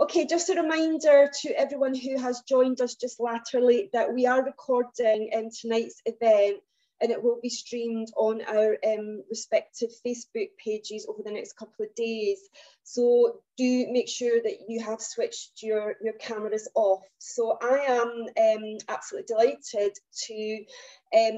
Okay, just a reminder to everyone who has joined us just latterly that we are recording tonight's event, and it will be streamed on our respective Facebook pages over the next couple of days. So do make sure that you have switched your cameras off. So I am absolutely delighted to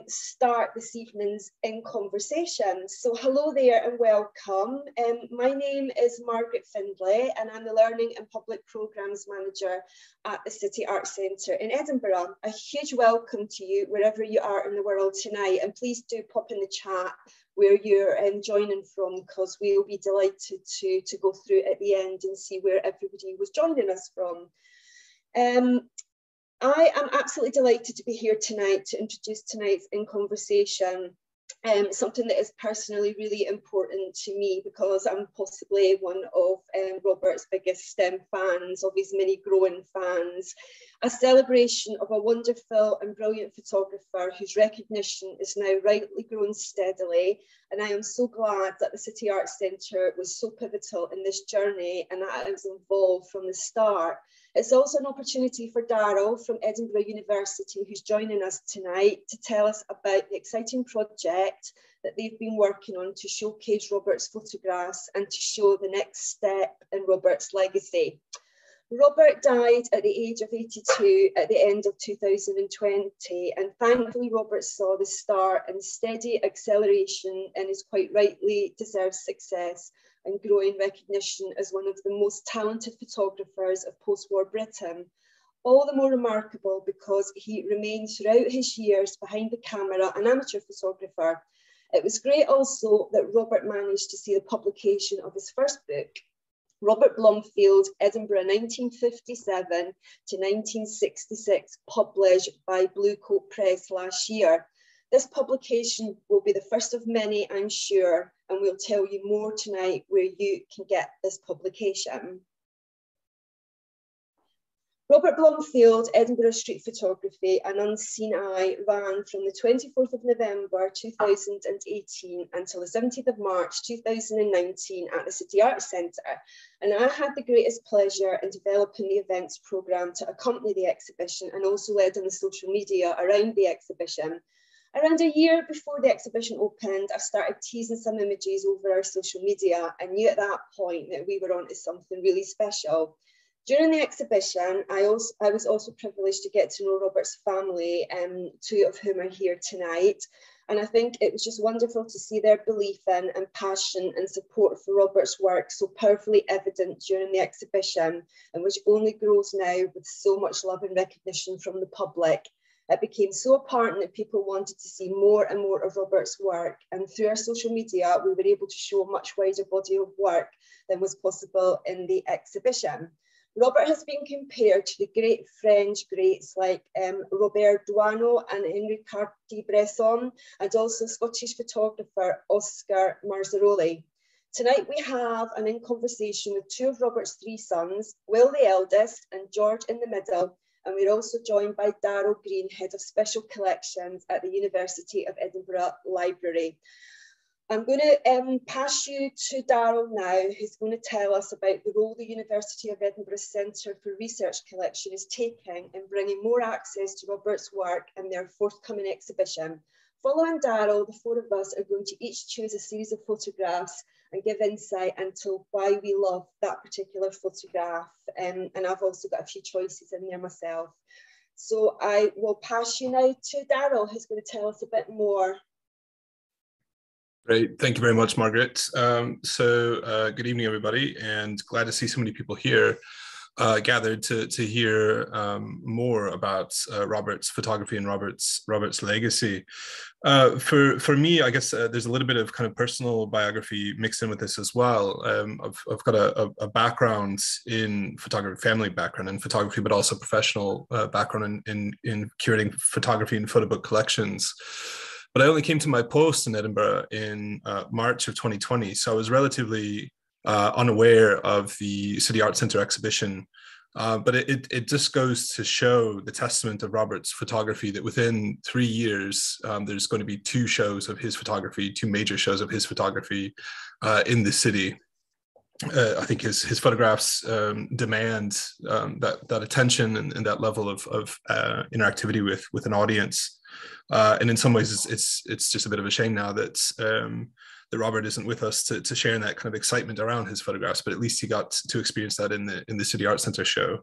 start this evening's In Conversation. So hello there and welcome. My name is Margaret Findlay and I'm the Learning and Public Programmes Manager at the City Arts Centre in Edinburgh. A huge welcome to you wherever you are in the world tonight, and please do pop in the chat where you're joining from, because we'll be delighted to go through at the end and see where everybody was joining us from. I am absolutely delighted to be here tonight to introduce tonight's In Conversation, something that is personally really important to me because I'm possibly one of Robert's biggest fans, of his many growing fans. A celebration of a wonderful and brilliant photographer whose recognition is now rightly growing steadily. And I am so glad that the City Arts Centre was so pivotal in this journey and that I was involved from the start. It's also an opportunity for Daryl from Edinburgh University, who's joining us tonight, to tell us about the exciting project that they've been working on to showcase Robert's photographs and to show the next step in Robert's legacy. Robert died at the age of 82 at the end of 2020, and thankfully Robert saw the start and steady acceleration in his quite rightly deserved success and growing recognition as one of the most talented photographers of post-war Britain. All the more remarkable because he remained throughout his years behind the camera an amateur photographer. It was great also that Robert managed to see the publication of his first book, Robert Blomfield, Edinburgh 1957 to 1966, published by Blue Coat Press last year. This publication will be the first of many, I'm sure, and we'll tell you more tonight where you can get this publication. Robert Blomfield, Edinburgh Street Photography, An Unseen Eye, ran from the 24th of November 2018 until the 17th of March 2019 at the City Arts Centre. And I had the greatest pleasure in developing the events programme to accompany the exhibition and also led on the social media around the exhibition. Around a year before the exhibition opened, I started teasing some images over our social media and knew at that point that we were onto something really special. During the exhibition, I was also privileged to get to know Robert's family, two of whom are here tonight. And I think it was just wonderful to see their belief in and passion and support for Robert's work so powerfully evident during the exhibition, and which only grows now with so much love and recognition from the public. It became so apparent that people wanted to see more and more of Robert's work, and through our social media, we were able to show a much wider body of work than was possible in the exhibition. Robert has been compared to the great French greats like Robert Duano and Henri Cartier-Bresson, and also Scottish photographer Oscar Marzaroli. Tonight we have an In Conversation with two of Robert's three sons, Will the eldest and George in the middle, and we're also joined by Daryl Green, Head of Special Collections at the University of Edinburgh Library. I'm going to pass you to Daryl now, who's going to tell us about the role the University of Edinburgh Centre for Research Collection is taking in bringing more access to Robert's work and their forthcoming exhibition. Following Daryl, the four of us are going to each choose a series of photographs and give insight into why we love that particular photograph. And I've also got a few choices in there myself. So I will pass you now to Daryl, who's going to tell us a bit more. Great, thank you very much, Margaret. Good evening, everybody, and glad to see so many people here gathered to hear more about Robert's photography and Robert's legacy. For me, I guess there's a little bit of kind of personal biography mixed in with this as well. I've got a background in photography, family background in photography, but also professional background in curating photography and photo book collections. But I only came to my post in Edinburgh in March of 2020, so I was relatively unaware of the City Arts Centre exhibition. But it just goes to show the testament of Robert's photography that within 3 years, there's going to be two shows of his photography, two major shows of his photography in the city. I think his photographs demand that attention and that level of interactivity with an audience. And in some ways, it's just a bit of a shame now that that Robert isn't with us to share in that kind of excitement around his photographs. But at least he got to experience that in the City Arts Centre show.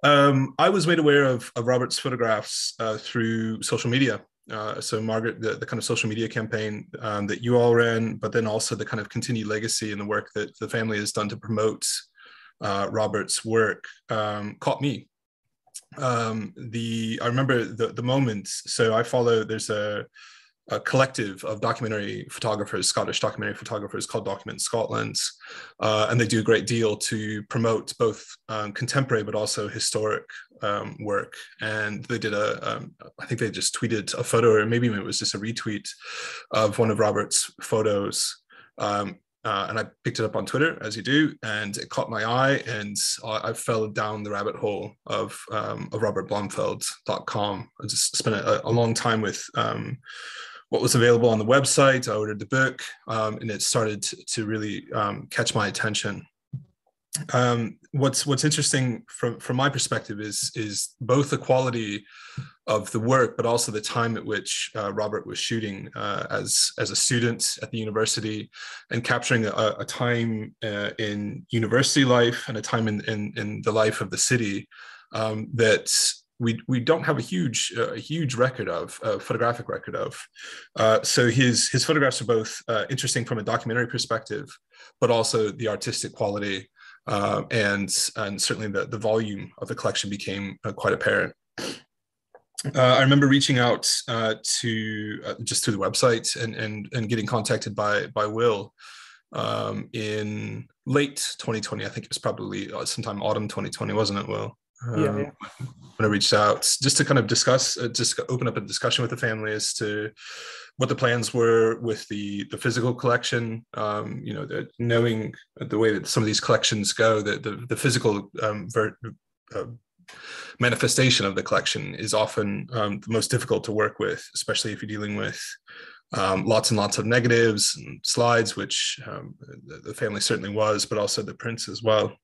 I was made aware of Robert's photographs through social media. So Margaret, the kind of social media campaign that you all ran, but then also the kind of continued legacy and the work that the family has done to promote Robert's work caught me. I remember the moment. So I follow, there's a collective of documentary photographers, Scottish documentary photographers called Document Scotland, and they do a great deal to promote both contemporary but also historic work. And they did I think they just tweeted a photo, or maybe it was just a retweet of one of Robert's photos. And I picked it up on Twitter, as you do, and it caught my eye, and I fell down the rabbit hole of robertblomfield.com. I just spent a long time with what was available on the website. I ordered the book, and it started to really catch my attention. What's interesting from my perspective is both the quality of the work, but also the time at which Robert was shooting as a student at the university, and capturing a time in university life and a time in the life of the city that we don't have a huge record of, photographic record of. So his photographs are both interesting from a documentary perspective, but also the artistic quality, and certainly the volume of the collection became quite apparent. I remember reaching out to just through the website and getting contacted by Will in late 2020. I think it was probably sometime autumn 2020, wasn't it, Will? Yeah. When I reached out just to kind of discuss, just open up a discussion with the family as to what the plans were with the physical collection. Knowing the way that some of these collections go, the physical manifestation of the collection is often the most difficult to work with, especially if you're dealing with lots and lots of negatives and slides, which the family certainly was, but also the prints as well.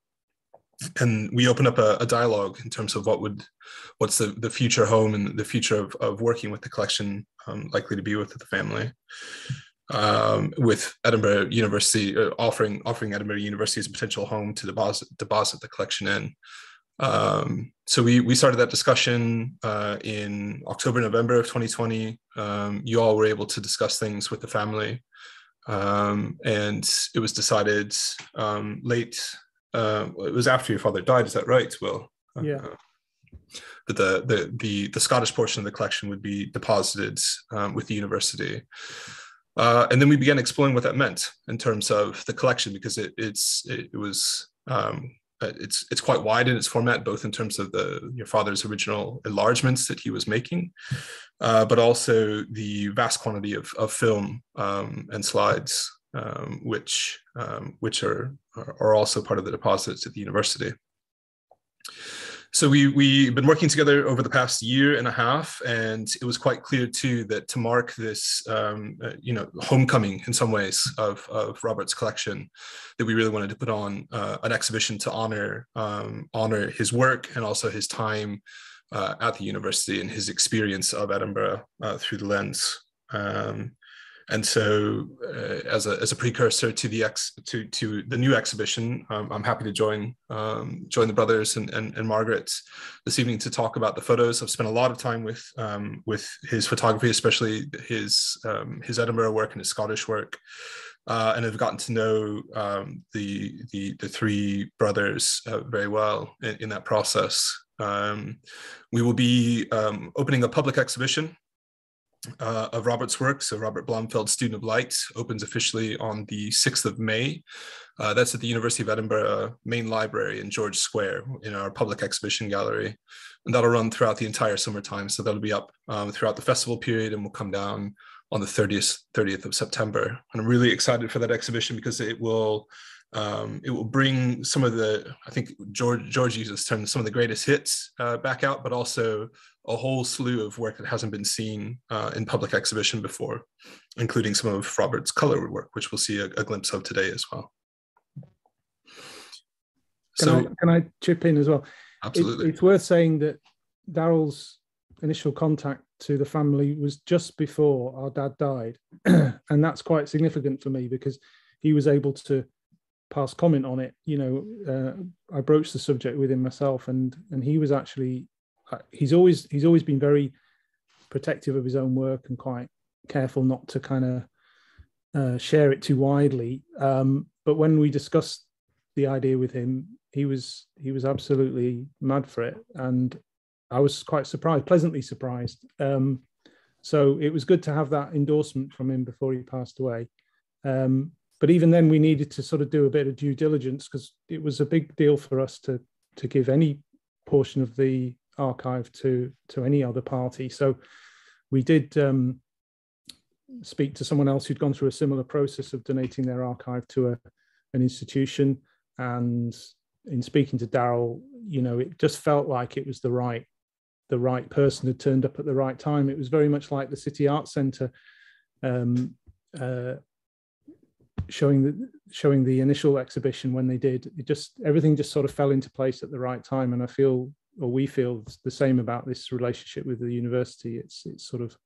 And we opened up a dialogue in terms of what's the future home and the future of working with the collection likely to be with the family. With Edinburgh University offering Edinburgh University as a potential home to deposit the collection in. So we started that discussion in October, November of 2020. You all were able to discuss things with the family, and it was decided late. It was after your father died. Is that right, Will? Yeah. That the Scottish portion of the collection would be deposited with the university, and then we began exploring what that meant in terms of the collection, because it's quite wide in its format, both in terms of your father's original enlargements that he was making, but also the vast quantity of film and slides, which are also part of the deposits at the university. So we've been working together over the past year and a half, and it was quite clear too that to mark this, homecoming in some ways of Robert's collection, that we really wanted to put on an exhibition to honor his work and also his time at the university and his experience of Edinburgh through the lens. And so, as a precursor to the new exhibition, I'm happy to join the brothers and Margaret this evening to talk about the photos. I've spent a lot of time with his photography, especially his Edinburgh work and his Scottish work, and I've gotten to know the three brothers very well in that process. We will be opening a public exhibition of Robert's work. So Robert Blomfield, Student of Light, opens officially on the 6th of May. That's at the University of Edinburgh main library in George Square in our public exhibition gallery. And that'll run throughout the entire summertime. So that'll be up throughout the festival period and will come down on the 30th of September. And I'm really excited for that exhibition because it will bring some of I think George uses this term, some of the greatest hits back out, but also a whole slew of work that hasn't been seen in public exhibition before, including some of Robert's color work, which we'll see a glimpse of today as well. Can I chip in as well? Absolutely. It's worth saying that Daryl's initial contact to the family was just before our dad died. And that's quite significant for me because he was able to pass comment on it. You know, I broached the subject with him myself, and he was actually, he's always been very protective of his own work and quite careful not to kind of share it too widely. But when we discussed the idea with him, he was absolutely mad for it, and I was quite surprised, pleasantly surprised. So it was good to have that endorsement from him before he passed away. But even then, we needed to sort of do a bit of due diligence because it was a big deal for us to give any portion of the archive to any other party. So we did speak to someone else who'd gone through a similar process of donating their archive to an institution. And in speaking to Daryl, you know, it just felt like it was the right person had turned up at the right time. It was very much like the City Arts Centre showing the initial exhibition when they did. Everything just sort of fell into place at the right time. And I feel, or we feel, the same about this relationship with the university. It's sort of,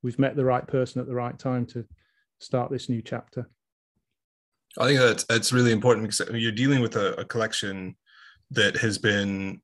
we've met the right person at the right time to start this new chapter. I think that's really important because you're dealing with a collection that has been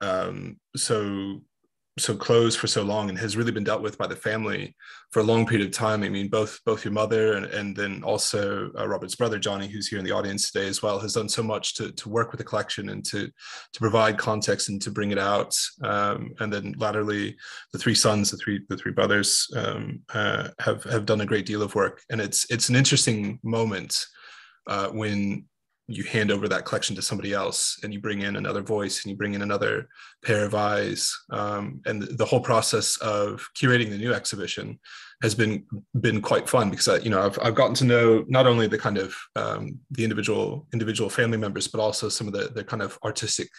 so closed for so long and has really been dealt with by the family for a long period of time. I mean, both your mother and then also Robert's brother, Johnny, who's here in the audience today as well, has done so much to work with the collection and to provide context and to bring it out. And then latterly, the three sons, the three brothers have done a great deal of work. And it's an interesting moment when you hand over that collection to somebody else and you bring in another voice and you bring in another pair of eyes. And the whole process of curating the new exhibition has been quite fun because I've gotten to know not only the kind of the individual family members, but also some of the kind of artistic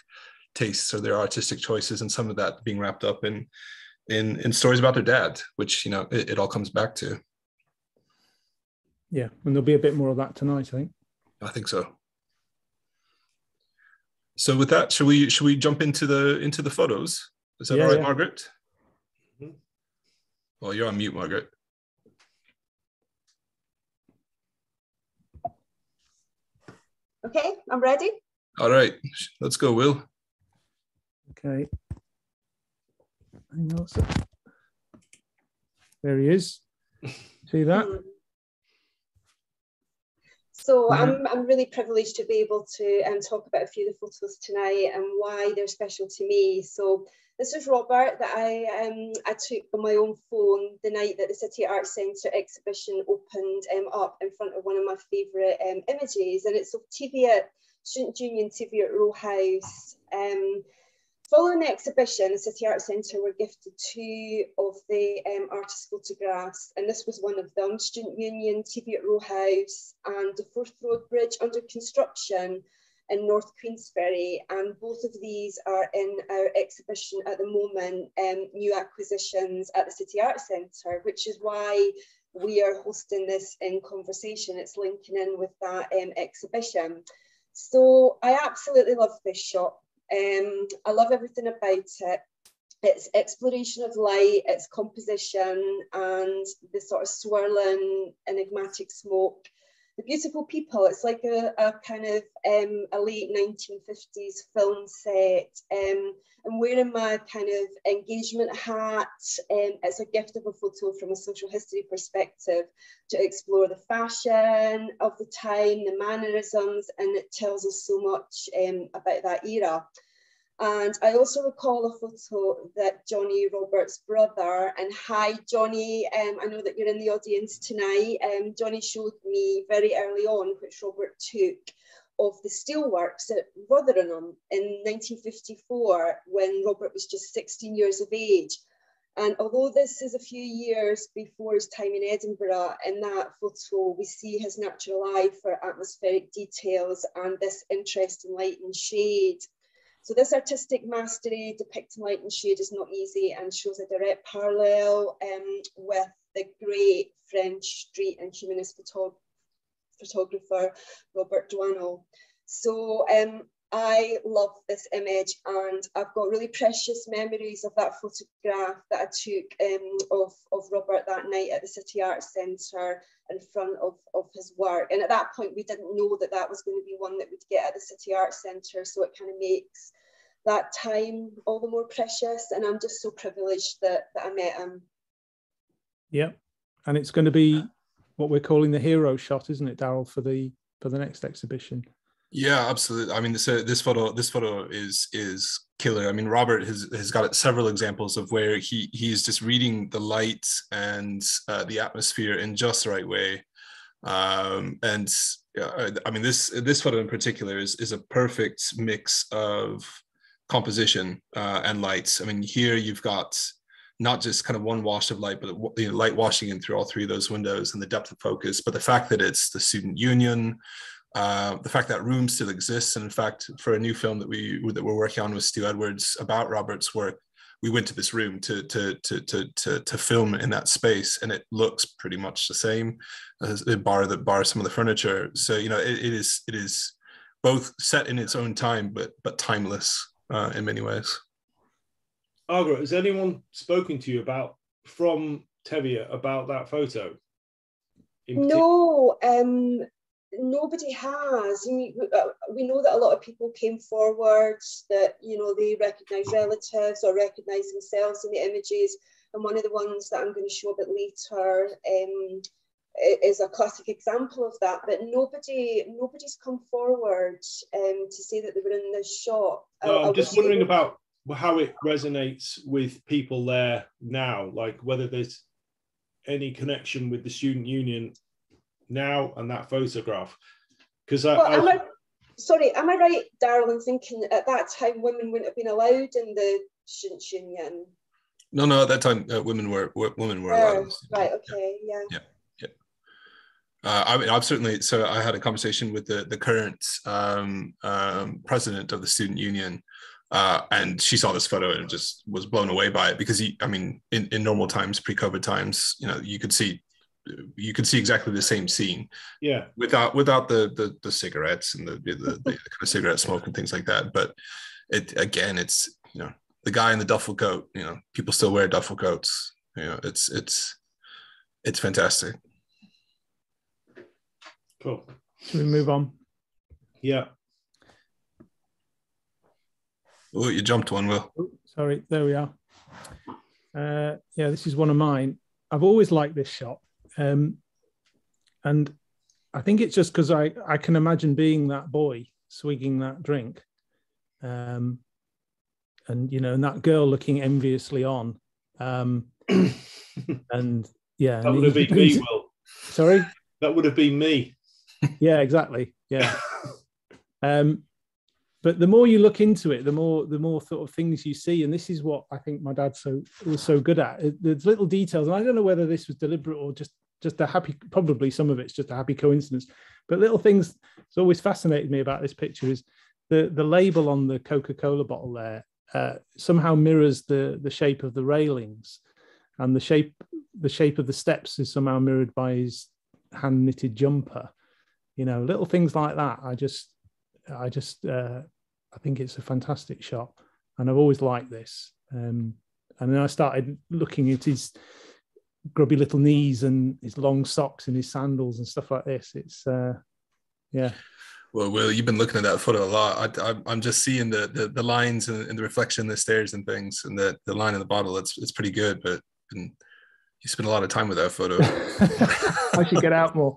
tastes or their artistic choices, and some of that being wrapped up in stories about their dad, which, you know, it all comes back to. Yeah, and there'll be a bit more of that tonight, I think. I think so. So with that, should we jump into the photos? Is that all right, Margaret? Mm-hmm. Well, you're on mute, Margaret. Okay, I'm ready. All right, let's go, Will. Okay. There he is. See that? So I'm really privileged to be able to talk about a few of the photos tonight and why they're special to me. So this is Robert that I took on my own phone the night that the City Arts Centre exhibition opened up in front of one of my favourite images, and it's of Teviot, Student Union Teviot Row House. Following the exhibition, the City Arts Centre were gifted two of the artist photographs, and this was one of them, Student Union, Teviot Row House, and the Forth Road Bridge under construction in North Queensferry. And both of these are in our exhibition at the moment, New Acquisitions at the City Arts Centre, which is why we are hosting this in conversation. It's linking in with that exhibition. So I absolutely love this shop. I love everything about it. Its exploration of light, its composition, and the sort of swirling, enigmatic smoke. The beautiful people, it's like a kind of a late 1950s film set. I'm wearing my kind of engagement hat. It's a gift of a photo from a social history perspective to explore the fashion of the time, the mannerisms, and it tells us so much about that era. And I also recall a photo that Johnny, Robert's brother, and hi Johnny, I know that you're in the audience tonight. Johnny showed me very early on, which Robert took, of the steelworks at Rotherham in 1954 when Robert was just 16 years of age. And although this is a few years before his time in Edinburgh, in that photo we see his natural eye for atmospheric details and this interest in light and shade. So this artistic mastery depicting light and shade is not easy and shows a direct parallel with the great French street and humanist photographer Robert Douaneau. So I love this image, and I've got really precious memories of that photograph that I took of Robert that night at the City Arts Centre in front of his work. And at that point, we didn't know that that was going to be one that we'd get at the City Arts Centre, so it kind of makes that time all the more precious. And I'm just so privileged that I met him. Yeah, and it's going to be what we're calling the hero shot, isn't it, Daryl, for the next exhibition? Yeah, absolutely. I mean, this photo is killer. I mean, Robert has got several examples of where he's just reading the light and the atmosphere in just the right way. I mean, this photo in particular is a perfect mix of composition and lights. I mean, here you've got not just kind of one wash of light, but light washing in through all three of those windows and the depth of focus. But the fact that it's the student union, the fact that room still exists, and in fact, for a new film that we're working on with Stu Edwards about Robert's work, we went to this room to film in that space, and it looks pretty much the same, bar some of the furniture. So you know, it is both set in its own time, but timeless in many ways. Margaret, has anyone spoken to you from Tevye about that photo? No, nobody has. We know that a lot of people came forward that, you know, they recognise relatives or recognise themselves in the images. And one of the ones that I'm going to show a bit later is a classic example of that. But nobody's come forward to say that they were in this shot. No, I'm just wondering about how it resonates with people there now, like whether there's any connection with the student union now and that photograph. Because am I right, Daryl, in thinking at that time women wouldn't have been allowed in the student union? No, at that time women were allowed. Right. Okay. Yeah. I mean, I've certainly. So I had a conversation with the current president of the student union, and she saw this photo and just was blown away by it, because in normal times, pre-COVID times, you know, you could see exactly the same scene. Yeah. Without the cigarettes and the kind of cigarette smoke and things like that. But it's, you know, the guy in the duffel coat, you know, people still wear duffel coats. You know, it's fantastic. Cool. Should we move on? Yeah. Oh, you jumped one, Will. Oh, sorry, there we are. Yeah, this is one of mine. I've always liked this shot. And I think it's just because I can imagine being that boy swigging that drink. And, you know, and that girl looking enviously on. And yeah. That would have been me, Will. Sorry? That would have been me. Yeah, exactly. Yeah. But the more you look into it, the more sort of things you see. And this is what I think my dad was so good at. There's little details. And I don't know whether this was deliberate or just a happy, probably some of it's just a happy coincidence. But little things that's always fascinated me about this picture is the label on the Coca-Cola bottle there somehow mirrors the shape of the railings. And the shape of the steps is somehow mirrored by his hand-knitted jumper. You know, little things like that. I think it's a fantastic shot, and I've always liked this. And then I started looking at his grubby little knees and his long socks and his sandals and stuff like this. It's yeah. Well, Will, you've been looking at that photo a lot. I'm just seeing the lines and the reflection in the stairs and things, and the line in the bottle. It's pretty good, but you spend a lot of time with that photo. I should get out more.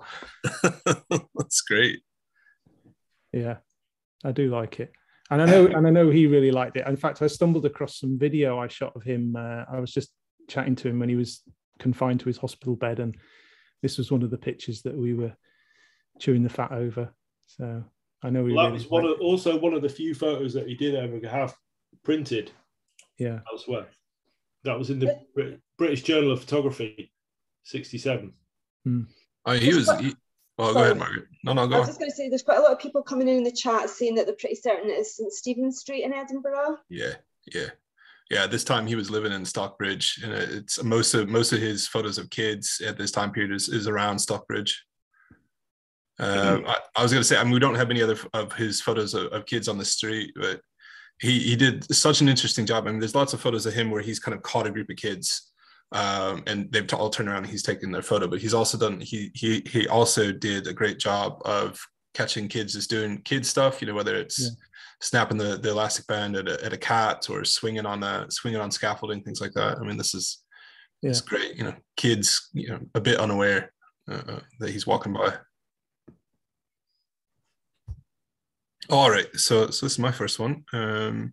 That's great. Yeah, I do like it. And I know he really liked it. In fact, I stumbled across some video I shot of him. I was just chatting to him when he was confined to his hospital bed, and this was one of the pictures that we were chewing the fat over. So I know that was one of the few photos that he did ever have printed. Yeah, elsewhere. That was in the British Journal of Photography, 1967. Well, go ahead, Margaret. No, go on. I was just going to say, there's quite a lot of people coming in the chat saying that they're pretty certain it is St. Stephen's Street in Edinburgh. Yeah. This time he was living in Stockbridge, and it's most of his photos of kids at this time period is around Stockbridge. I was going to say, I mean, we don't have any other of his photos of kids on the street, but he did such an interesting job. I mean, there's lots of photos of him where he's kind of caught a group of kids, and they've all turned around and he's taken their photo. But he's also done he also did a great job of catching kids just doing kid stuff. You know, whether it's snapping the elastic band at a cat or swinging on scaffolding, things like that. I mean, this is it's great. You know, kids, you know, a bit unaware that he's walking by. All right, so this is my first one. As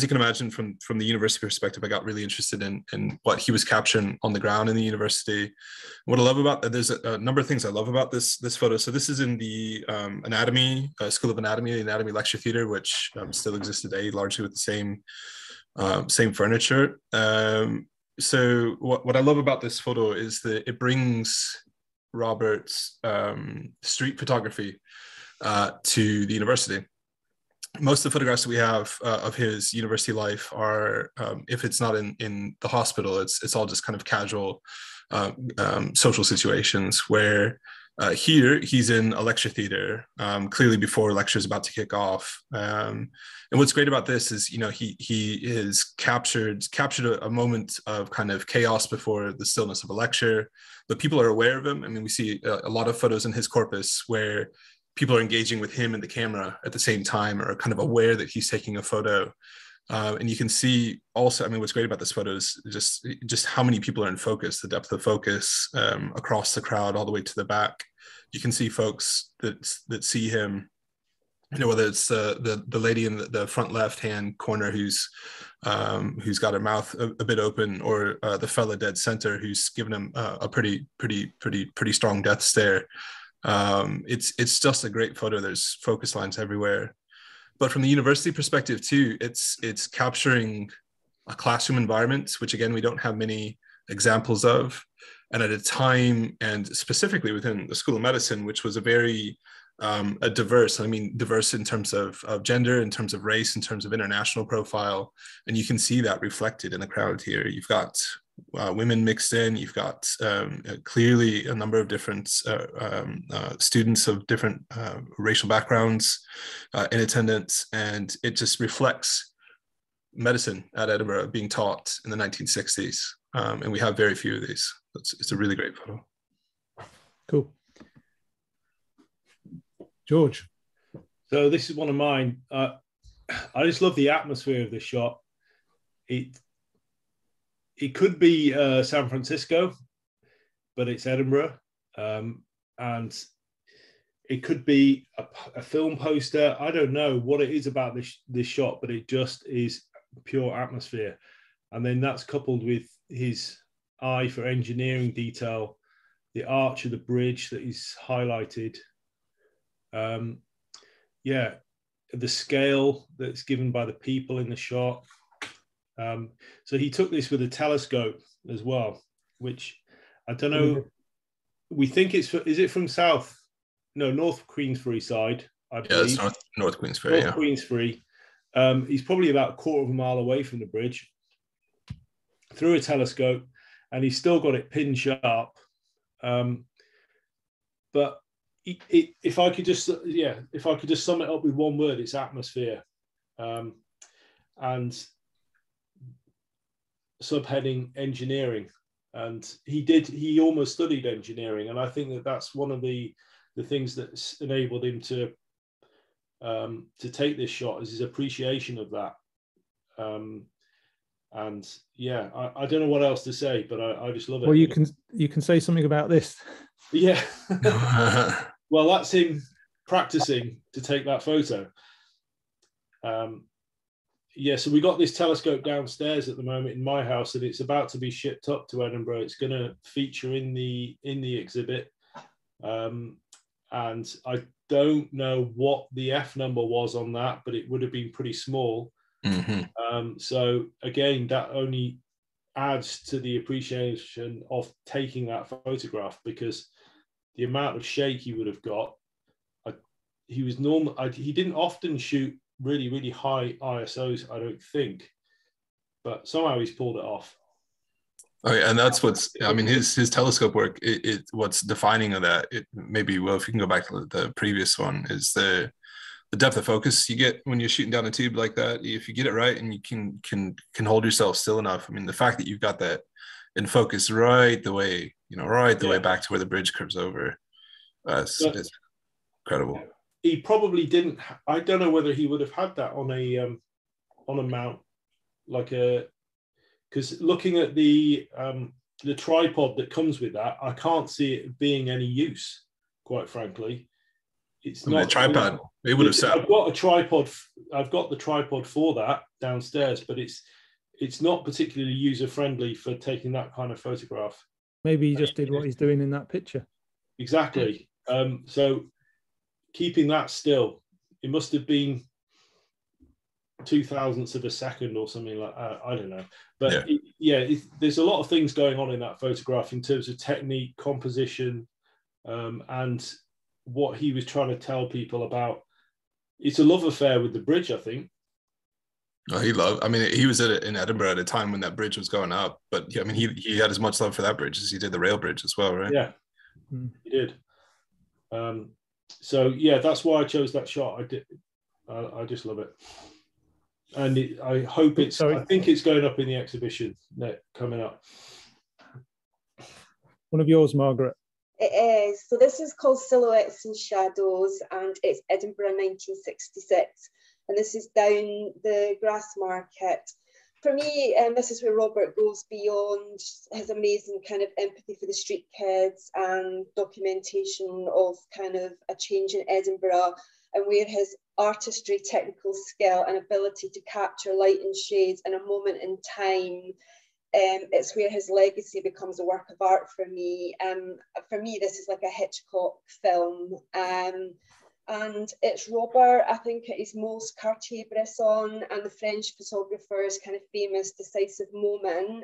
you can imagine, from the university perspective, I got really interested in what he was capturing on the ground in the university. What I love about that, there's a number of things I love about this photo. So this is in the anatomy, School of Anatomy, the Anatomy Lecture Theatre, which still exists today, largely with the same furniture. So what I love about this photo is that it brings Robert's street photography to the university. Most of the photographs that we have of his university life are, if it's not in the hospital, it's all just kind of casual social situations where here he's in a lecture theater, clearly before lecture is about to kick off. And what's great about this is, you know, he has captured a moment of kind of chaos before the stillness of a lecture, but people are aware of him. I mean, we see a lot of photos in his corpus where people are engaging with him and the camera at the same time, or kind of aware that he's taking a photo. And you can see also, I mean, what's great about this photo is just how many people are in focus, the depth of focus across the crowd all the way to the back. You can see folks that see him, you know, whether it's the lady in the front left-hand corner who's got her mouth a bit open, or the fella dead center who's given him a pretty strong death stare. It's just a great photo. There's focus lines everywhere. But from the university perspective too, it's capturing a classroom environment, which again, we don't have many examples of. And at a time, and specifically within the School of Medicine, which was a very diverse in terms of gender, in terms of race, in terms of international profile. And you can see that reflected in the crowd here. You've got women mixed in, you've got clearly a number of different students of different racial backgrounds in attendance, and it just reflects medicine at Edinburgh being taught in the 1960s, and we have very few of these. It's a really great photo. Cool. George. So this is one of mine. I just love the atmosphere of this shot. It could be San Francisco, but it's Edinburgh. And it could be a film poster. I don't know what it is about this shot, but it just is pure atmosphere. And then that's coupled with his eye for engineering detail, the arch of the bridge that is highlighted. The scale that's given by the people in the shot. So he took this with a telescope as well, which I don't know. We think is it from North Queensferry side, I believe. Yeah, it's North Queensferry. North Queensferry. He's probably about a quarter of a mile away from the bridge, through a telescope, and he's still got it pin sharp. But if I could just sum it up with one word, it's atmosphere. And subheading engineering. And he almost studied engineering, and I think that's one of the things that's enabled him to take this shot, is his appreciation of that. And yeah, I don't know what else to say, but I just love it. Well, you can say something about this. Yeah. Well, that's him practicing to take that photo. So we got this telescope downstairs at the moment in my house, and it's about to be shipped up to Edinburgh. It's going to feature in the exhibit, and I don't know what the F number was on that, but it would have been pretty small. Mm-hmm. So again, that only adds to the appreciation of taking that photograph, because the amount of shake he would have got. He didn't often shoot really, really high ISOs, I don't think, but somehow he's pulled it off. Oh, yeah, and that's what's, I mean, his telescope work, what's defining of that, it maybe, well, if you can go back to the previous one, is the depth of focus you get when you're shooting down a tube like that. If you get it right and you can hold yourself still enough. I mean, the fact that you've got that in focus right the way, way back to where the bridge curves over, it's incredible. He probably didn't, I don't know whether he would have had that on a mount, like because looking at the tripod that comes with that, I can't see it being any use, quite frankly. It's not a tripod. It would have sat. I've got a tripod. I've got the tripod for that downstairs, but it's not particularly user friendly for taking that kind of photograph. Maybe he just did what he's doing in that picture. Exactly. So keeping that still, it must have been 0.002 of a second or something like that. I don't know, but there's a lot of things going on in that photograph in terms of technique, composition, and what he was trying to tell people about. It's a love affair with the bridge, I think. Oh, he was in Edinburgh at a time when that bridge was going up, but I mean, he had as much love for that bridge as he did the rail bridge as well, right? Yeah, he did. So yeah, that's why I chose that shot. I just love it, and I hope it's. Sorry. I think it's going up in the exhibition coming up. One of yours, Margaret. It is. So this is called Silhouettes and Shadows, and it's Edinburgh 1966. And this is down the Grassmarket. For me, this is where Robert goes beyond his amazing kind of empathy for the street kids and documentation of kind of a change in Edinburgh, and where his artistry, technical skill and ability to capture light and shades in a moment in time, it's where his legacy becomes a work of art for me. For me, this is like a Hitchcock film. And it's Robert, I think, at his most Cartier-Bresson and the French photographer's kind of famous decisive moment.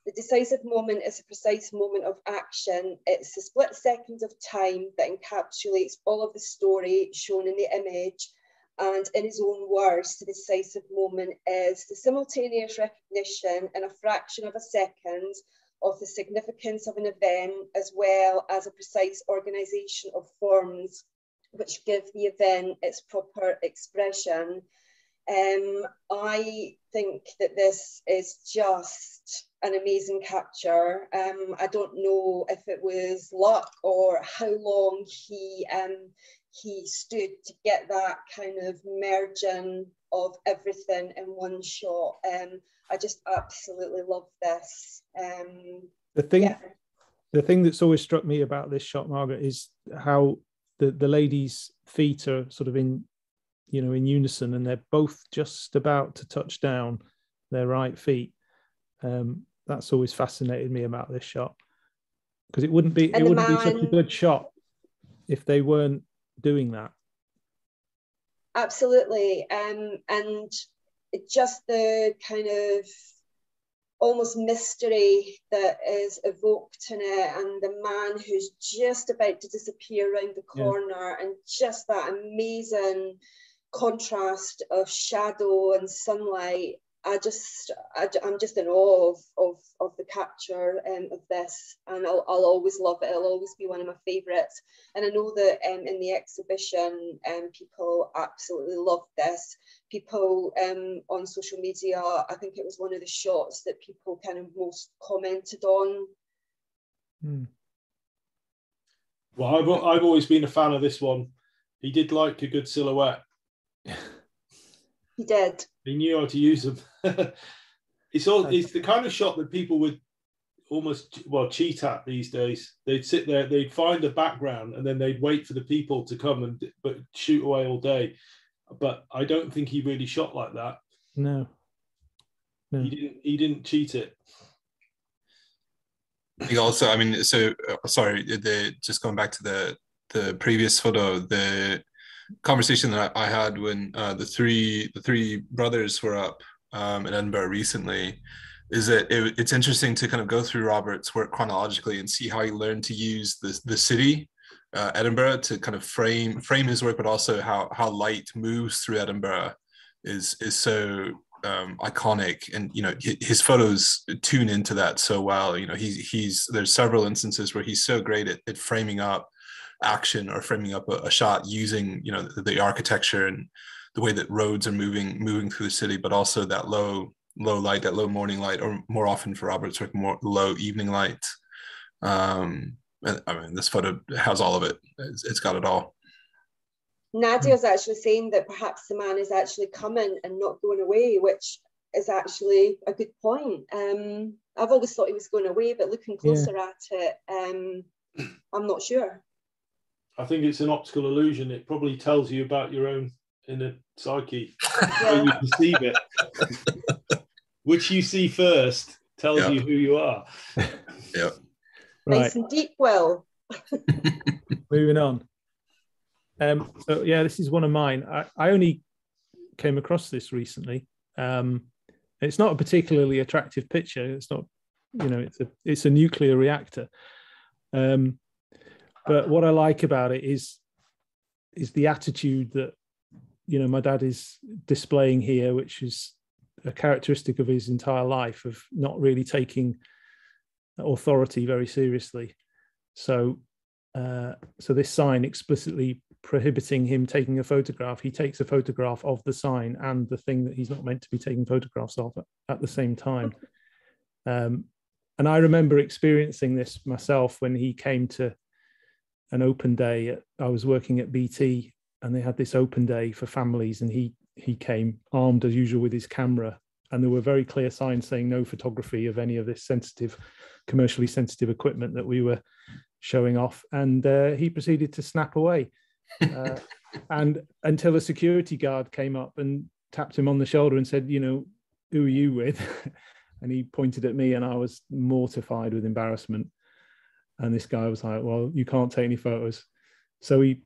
The decisive moment is a precise moment of action. It's a split second of time that encapsulates all of the story shown in the image. And in his own words, the decisive moment is the simultaneous recognition in a fraction of a second of the significance of an event, as well as a precise organisation of forms which give the event its proper expression. I think that this is just an amazing capture. I don't know if it was luck or how long he stood to get that kind of merging of everything in one shot. I just absolutely love this. The thing that's always struck me about this shot, Margaret, is how the lady's feet are sort of in unison, and they're both just about to touch down their right feet. That's always fascinated me about this shot, because it wouldn't be such a good shot if they weren't doing that. Absolutely. And just the kind of almost mystery that is evoked in it, and the man who's just about to disappear around the corner, and just that amazing contrast of shadow and sunlight. I'm just in awe of the capture of this, and I'll always love it. It'll always be one of my favourites. And I know that in the exhibition, people absolutely love this. People on social media, I think it was one of the shots that people kind of most commented on. Well, I've always been a fan of this one. He did like a good silhouette. He did. He knew how to use them. It's the kind of shot that people would almost cheat at these days. They'd sit there, they'd find a background, and then they'd wait for the people to come but shoot away all day. But I don't think he really shot like that. No. He didn't cheat it. He also, I mean, so sorry, just going back to the previous photo, the conversation that I had when the three brothers were up in Edinburgh recently, is that it's interesting to kind of go through Robert's work chronologically and see how he learned to use the city, Edinburgh, to kind of frame his work, but also how light moves through Edinburgh is so iconic, and his photos tune into that so well. There's several instances where he's so great at framing up action or framing up a shot using the architecture and the way that roads are moving through the city, but also that low light, that low morning light, or more often for Robert's work, more low evening light. This photo has all of it. It's got it all. Nadia's actually saying that perhaps the man is actually coming and not going away, which is actually a good point. I've always thought he was going away, but looking closer at it, I'm not sure. I think it's an optical illusion. It probably tells you about your own inner psyche, how you perceive it. Which you see first tells you who you are. Yeah. Right. Nice and deep, Will. Moving on. So yeah, this is one of mine. I only came across this recently. It's not a particularly attractive picture. It's not, it's a nuclear reactor. But what I like about it is the attitude that, my dad is displaying here, which is a characteristic of his entire life, of not really taking authority very seriously. So this sign explicitly prohibiting him taking a photograph, he takes a photograph of the sign and the thing that he's not meant to be taking photographs of at the same time. And I remember experiencing this myself when he came to an open day. I was working at BT and they had this open day for families, and he came armed as usual with his camera, and there were very clear signs saying no photography of any of this commercially sensitive equipment that we were showing off. And he proceeded to snap away. And until a security guard came up and tapped him on the shoulder and said, who are you with? And he pointed at me, and I was mortified with embarrassment. And this guy was like, well, you can't take any photos. So he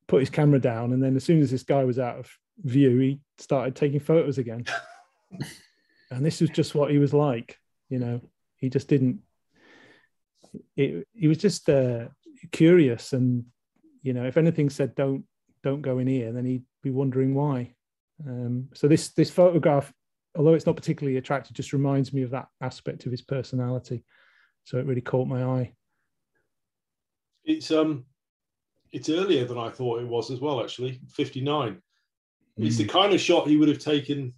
put his camera down, and then as soon as this guy was out of view, he started taking photos again. And this was just what he was like. He just didn't, he was just curious, and if anything said don't go in here, then he'd be wondering why. So this photograph, although it's not particularly attractive, just reminds me of that aspect of his personality. So it really caught my eye. It's earlier than I thought it was as well, actually. 59. It's the kind of shot he would have taken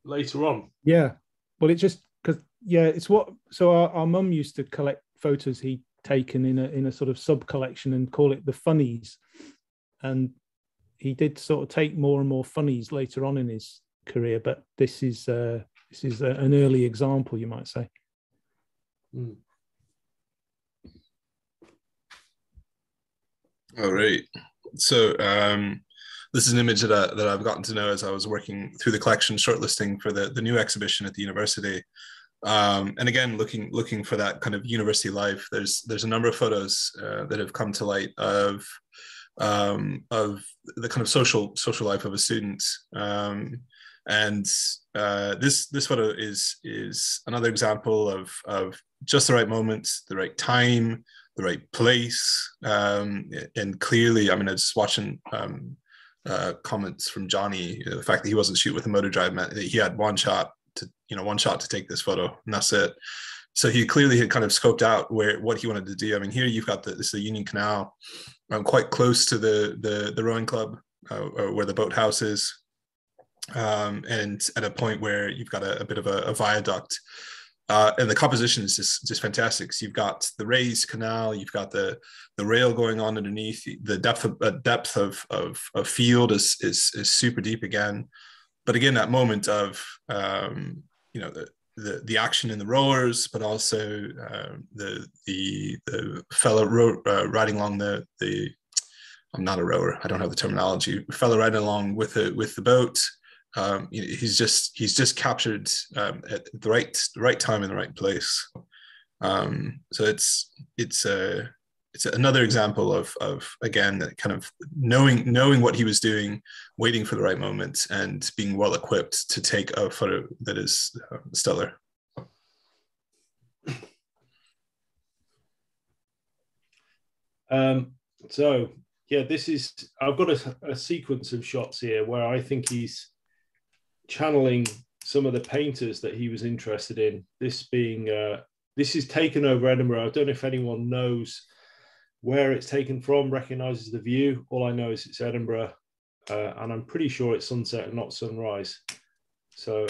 later on. Yeah. Well, it's just because, it's what, so our mum used to collect photos he'd taken in a sort of sub collection and call it the funnies. And he did sort of take more and more funnies later on in his career, but this is an early example, you might say. All right. So this is an image that I've gotten to know as I was working through the collection shortlisting for the new exhibition at the university. And again, looking for that kind of university life. There's a number of photos that have come to light of the kind of social life of a student. And this photo is another example of just the right moment, the right time, the right place, and clearly, I was just watching comments from Johnny. The fact that he wasn't shooting with a motor drive meant that he had one shot to take this photo, and that's it. So he clearly had kind of scoped out what he wanted to do. Here you've got this is the Union Canal, quite close to the rowing club where the boathouse is, and at a point where you've got a bit of a viaduct. And the composition is just fantastic. So you've got the raised canal, you've got the rail going on underneath. The depth of field is super deep again. But again, that moment of the action in the rowers, but also the fellow riding along the I'm not a rower, I don't have the terminology. Fellow riding along with the boat. He's just captured at the right time in the right place. So it's another example of again that kind of knowing what he was doing, waiting for the right moment, and being well equipped to take a photo that is stellar. So yeah, I've got a sequence of shots here where I think he's channeling some of the painters that he was interested in. This being, this is taken over Edinburgh. I don't know if anyone knows where it's taken from, recognises the view. All I know is it's Edinburgh, and I'm pretty sure it's sunset and not sunrise. So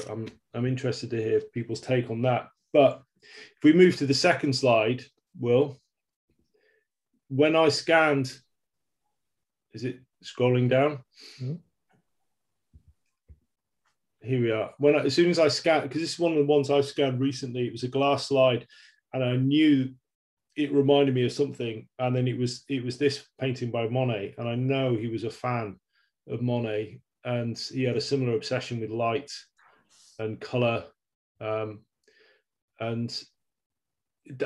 I'm interested to hear people's take on that. But if we move to the second slide, Will, when I scanned, is it scrolling down? Mm-hmm. Here we are. As soon as I scanned, because this is one of the ones I scanned recently, it was a glass slide, and I knew it reminded me of something. And then it was this painting by Monet, and I know he was a fan of Monet, and he had a similar obsession with light and color. And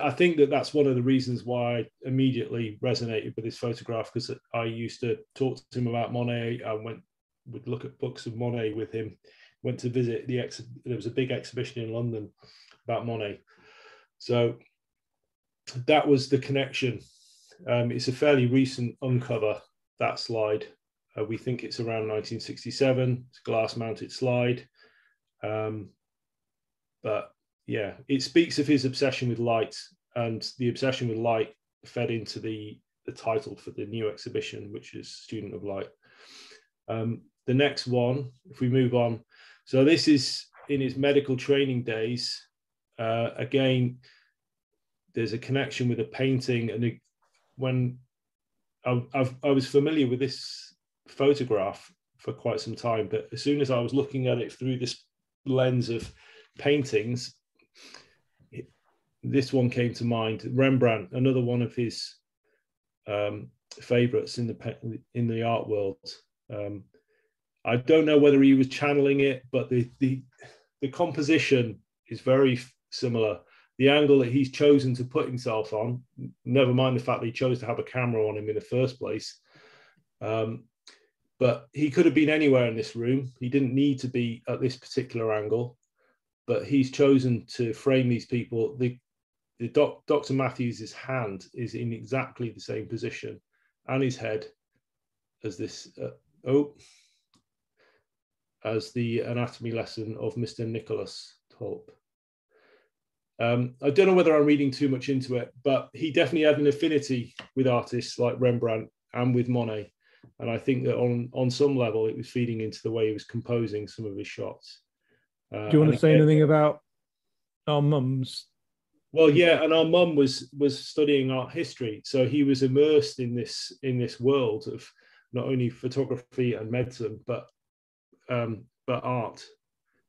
I think that's one of the reasons why I immediately resonated with this photograph, because I used to talk to him about Monet. I would look at books of Monet with him. Went to visit there was a big exhibition in London about Monet. So that was the connection. It's a fairly recent uncover, that slide. We think it's around 1967. It's a glass mounted slide. But yeah, it speaks of his obsession with light, and the obsession with light fed into the title for the new exhibition, which is Student of Light. The next one, if we move on. So this is in his medical training days. Again, there's a connection with a painting. And when I was familiar with this photograph for quite some time, but as soon as I was looking at it through this lens of paintings, this one came to mind. Rembrandt, another one of his favorites in the art world. I don't know whether he was channeling it, but the composition is very similar. The angle that he's chosen to put himself on, never mind the fact that he chose to have a camera on him in the first place. But he could have been anywhere in this room. He didn't need to be at this particular angle, but he's chosen to frame these people. Dr. Matthews' hand is in exactly the same position, and his head as this, as the anatomy lesson of Mr. Nicholas Tulp. I don't know whether I'm reading too much into it, but he definitely had an affinity with artists like Rembrandt and with Monet. And I think that on some level, it was feeding into the way he was composing some of his shots. Do you want to say anything about our mums? Well, yeah, and our mum was studying art history, so he was immersed in this world of not only photography and medicine, but art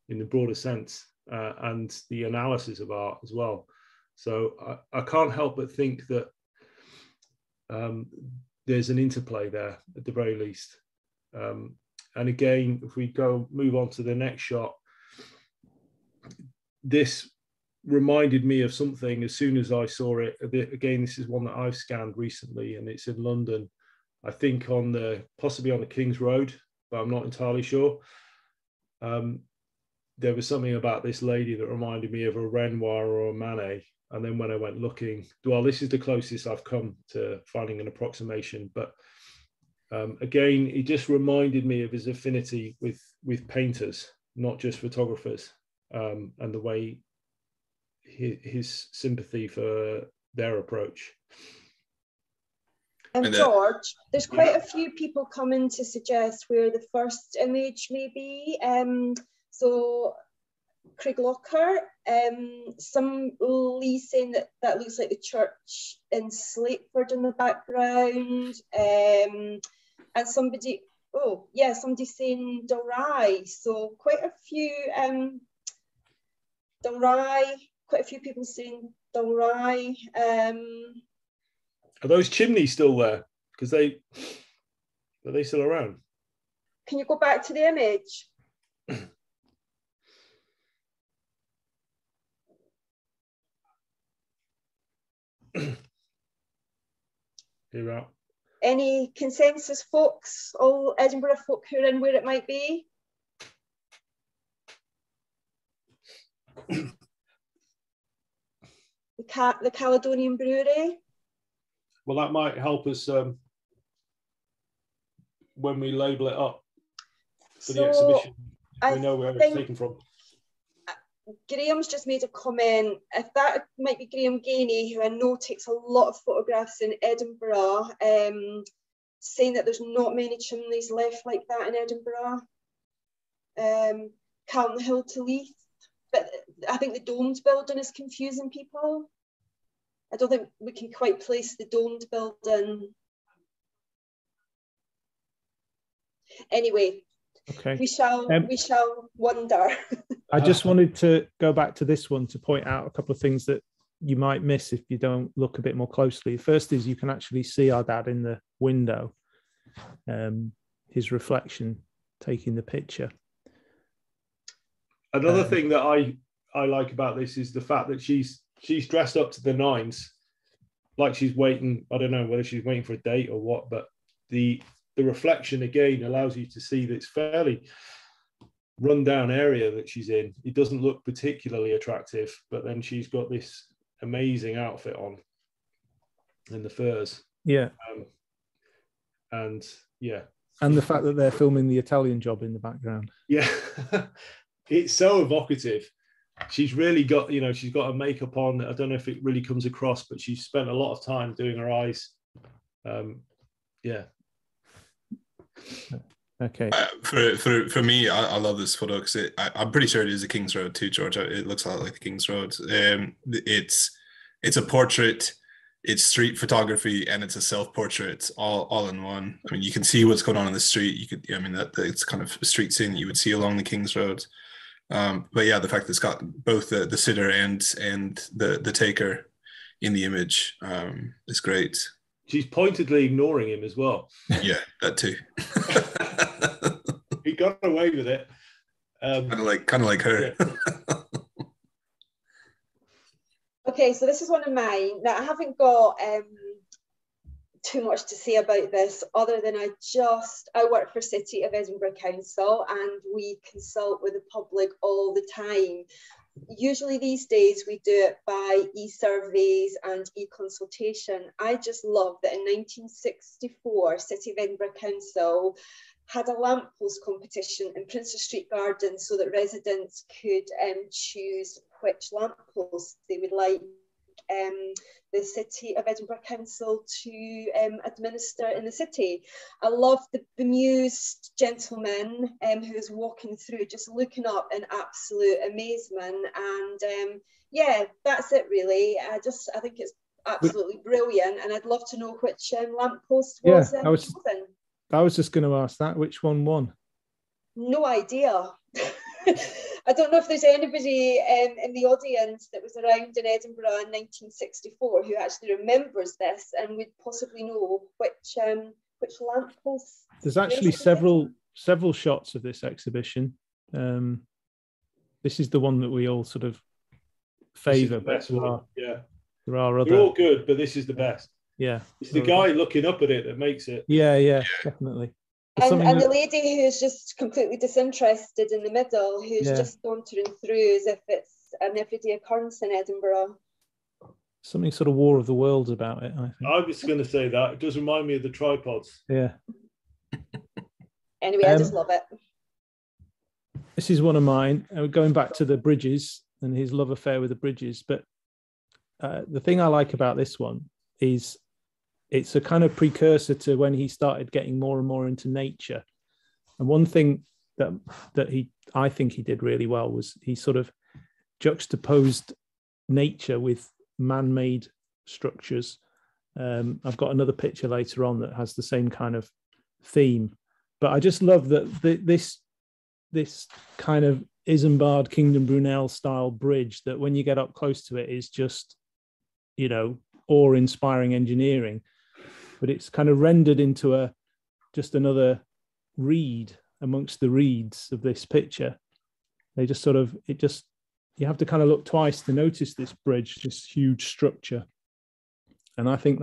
in the broader sense, and the analysis of art as well. So I can't help but think that there's an interplay there at the very least. And again, if we move on to the next shot, this reminded me of something as soon as I saw it. Again, this is one that I've scanned recently, and it's in London. I think possibly on the King's Road, but I'm not entirely sure. There was something about this lady that reminded me of a Renoir or a Manet. And then when I went looking, well, this is the closest I've come to finding an approximation. But again, it just reminded me of his affinity with painters, not just photographers, and the way his sympathy for their approach. And George, there's quite a few people coming to suggest where the first image may be. So Craig Locker, some saying that looks like the church in Slateford in the background, and somebody saying Dalry. So quite a few Dalry, quite a few people saying Dalry. Are those chimneys still there? Because are they still around? Can you go back to the image? Here we are. Any consensus, folks? All Edinburgh folk who are in where it might be? The Caledonian Brewery. Well, that might help us when we label it up for the exhibition. we know where it's taken from. Graham's just made a comment. If that might be Graham Gainey, who I know takes a lot of photographs in Edinburgh, saying that there's not many chimneys left like that in Edinburgh. Carlton Hill to Leith, but I think the domed building is confusing people. I don't think we can quite place the domed building. Anyway, okay, we shall wonder. I just wanted to go back to this one to point out a couple of things that you might miss if you don't look a bit more closely. First is you can actually see our dad in the window, his reflection taking the picture. Another thing that I like about this is the fact that she's dressed up to the nines, like she's waiting. I don't know whether she's waiting for a date or what, but the reflection again allows you to see that it's fairly rundown area that she's in. It doesn't look particularly attractive, but then she's got this amazing outfit on in the furs. Yeah. And yeah. And the fact that they're filming the Italian Job in the background. Yeah. It's so evocative. She's really got, she's got her makeup on. I don't know if it really comes across, but she's spent a lot of time doing her eyes. Yeah. Okay. For me, I love this photo because I'm pretty sure it is a King's Road too, George. It looks a lot like the King's Road. It's a portrait, it's street photography, and it's a self-portrait all in one. I mean, you can see what's going on in the street. It's kind of a street scene that you would see along the King's Road. But yeah, the fact that it's got both the sitter and the taker in the image is great. She's pointedly ignoring him as well. Yeah, that too. He got away with it. Kind of like her. Yeah. Okay, so this is one of mine. Now, I haven't got too much to say about this other than I work for City of Edinburgh Council and we consult with the public all the time. Usually these days we do it by e-surveys and e-consultation. I just love that in 1964, City of Edinburgh Council had a lamppost competition in Princess Street Gardens so that residents could choose which lampposts they would like the City of Edinburgh Council to administer in the city. I love the bemused gentleman who is walking through, just looking up in absolute amazement. And yeah, that's it really. I think it's absolutely brilliant, and I'd love to know which lamppost was chosen. I was just going to ask that. Which one won? No idea. I don't know if there's anybody in the audience that was around in Edinburgh in 1964 who actually remembers this and would possibly know which lamppost. There's actually several shots of this exhibition. This is the one that we all sort of favour. Yeah, there are other. They're all good, but this is the best. Yeah, it's the guy looking up at it that makes it. Yeah, definitely. And the lady who's just completely disinterested in the middle, who's just sauntering through as if it's an everyday occurrence in Edinburgh. Something sort of War of the Worlds about it, I think. I was going to say that. It does remind me of the tripods. Yeah. Anyway, I just love it. This is one of mine. Going back to the bridges and his love affair with the bridges. But the thing I like about this one is it's a kind of precursor to when he started getting more and more into nature. And one thing that I think he did really well was he sort of juxtaposed nature with man-made structures. I've got another picture later on that has the same kind of theme. But I just love that this kind of Isambard Kingdom Brunel style bridge that when you get up close to it is just, awe-inspiring engineering. But it's kind of rendered into just another reed amongst the reeds of this picture. They just you have to kind of look twice to notice this bridge, this huge structure. And I think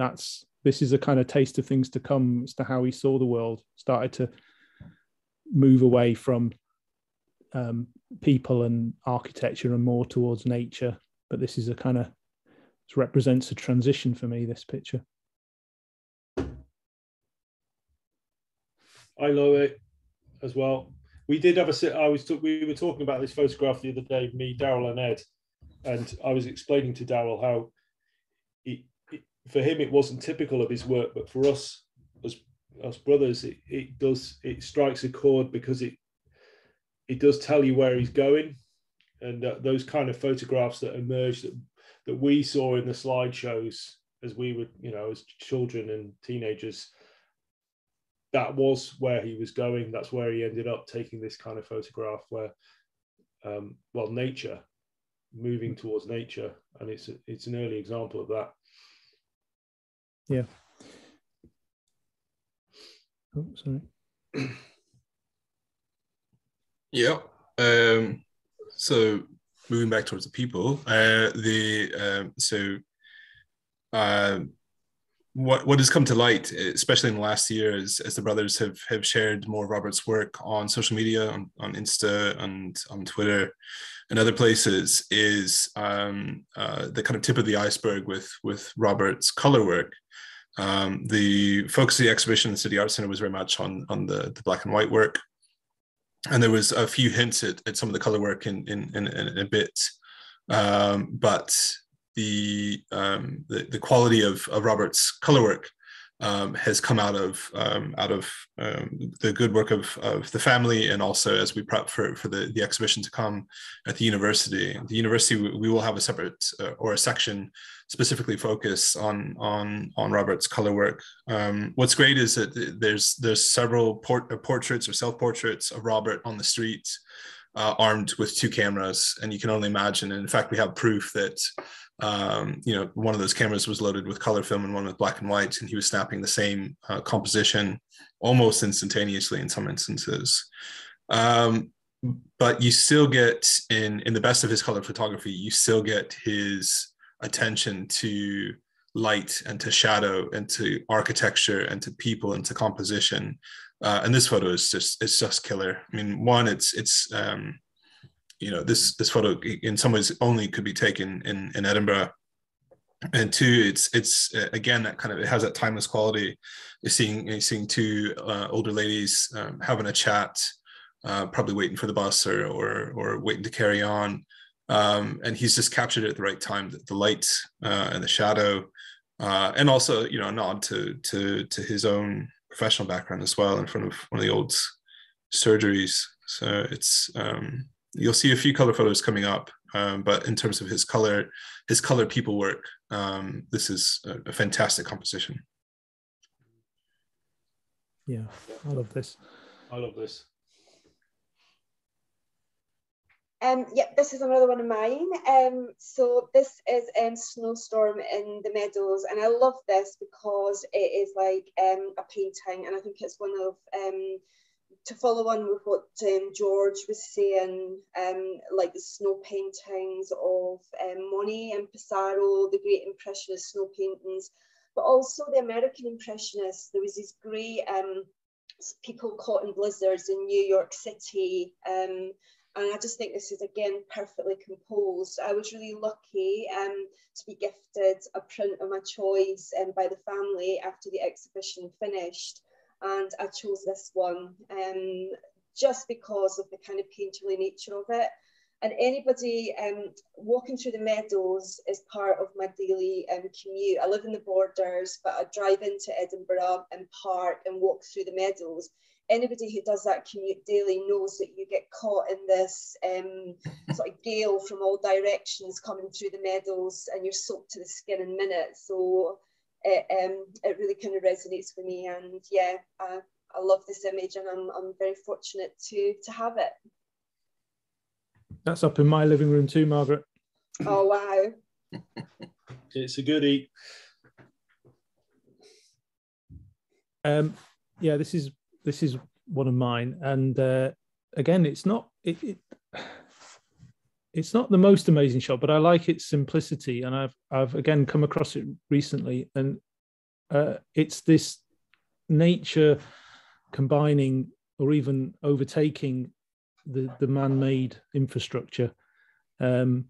this is a kind of taste of things to come as to how he saw the world, started to move away from people and architecture and more towards nature. But this is it represents a transition for me, this picture. I love it as well. we did have we were talking about this photograph the other day, me, Daryl, and Ed, and I was explaining to Daryl how for him it wasn't typical of his work, but for us as brothers, it strikes a chord because it does tell you where he's going, and those kind of photographs that emerged that we saw in the slideshows as we were, as children and teenagers. That was where he was going. That's where he ended up taking this kind of photograph where, nature, moving towards nature. And it's an early example of that. Yeah. Oh, sorry. Yeah. So moving back towards the people, what has come to light, especially in the last year, as the brothers have shared more of Robert's work on social media, on Insta and on Twitter and other places, is the kind of tip of the iceberg with Robert's color work. The focus of the exhibition in the City Arts Centre was very much on the black and white work, and there was a few hints at some of the color work in a bit, but the quality of Robert's color work has come out of the good work of the family, and also as we prep for the exhibition to come at the university. The university, we will have a separate or a section specifically focused on Robert's color work. What's great is that there's several portraits or self-portraits of Robert on the street, armed with 2 cameras, and you can only imagine. And in fact, we have proof that one of those cameras was loaded with color film and one with black and white, and he was snapping the same composition almost instantaneously in some instances. But you still get, in the best of his color photography, you still get his attention to light and to shadow and to architecture and to people and to composition. And this photo is just killer. I mean, one, it's this photo in some ways only could be taken in Edinburgh, and two, it's again that kind of, it has that timeless quality. You're seeing 2 older ladies having a chat, probably waiting for the bus or waiting to carry on, and he's just captured it at the right time, the light and the shadow, and also a nod to his own professional background as well, in front of one of the old surgeries. So it's you'll see a few color photos coming up, but in terms of his color people work, this is a fantastic composition. Yeah, I love this. This is another one of mine. So this is Snowstorm in the Meadows, and I love this because it is like a painting, and I think it's one of, to follow on with what George was saying, like the snow paintings of Monet and Pissarro, the great Impressionist snow paintings, but also the American Impressionists. There was these great people caught in blizzards in New York City, and I just think this is, again, perfectly composed. I was really lucky to be gifted a print of my choice by the family after the exhibition finished. And I chose this one just because of the kind of painterly nature of it. And anybody walking through the Meadows is part of my daily commute. I live in the Borders, but I drive into Edinburgh and park and walk through the Meadows. Anybody who does that commute daily knows that you get caught in this sort of gale from all directions coming through the Meadows, and you're soaked to the skin in minutes. So it really kind of resonates with me, and yeah, I love this image, and I'm very fortunate to have it. That's up in my living room too, Margaret. Oh wow! It's a goodie. Yeah, this is one of mine, and again, it's not it's not the most amazing shot, but I like its simplicity, and I've again come across it recently, and it's this nature combining or even overtaking the man-made infrastructure. So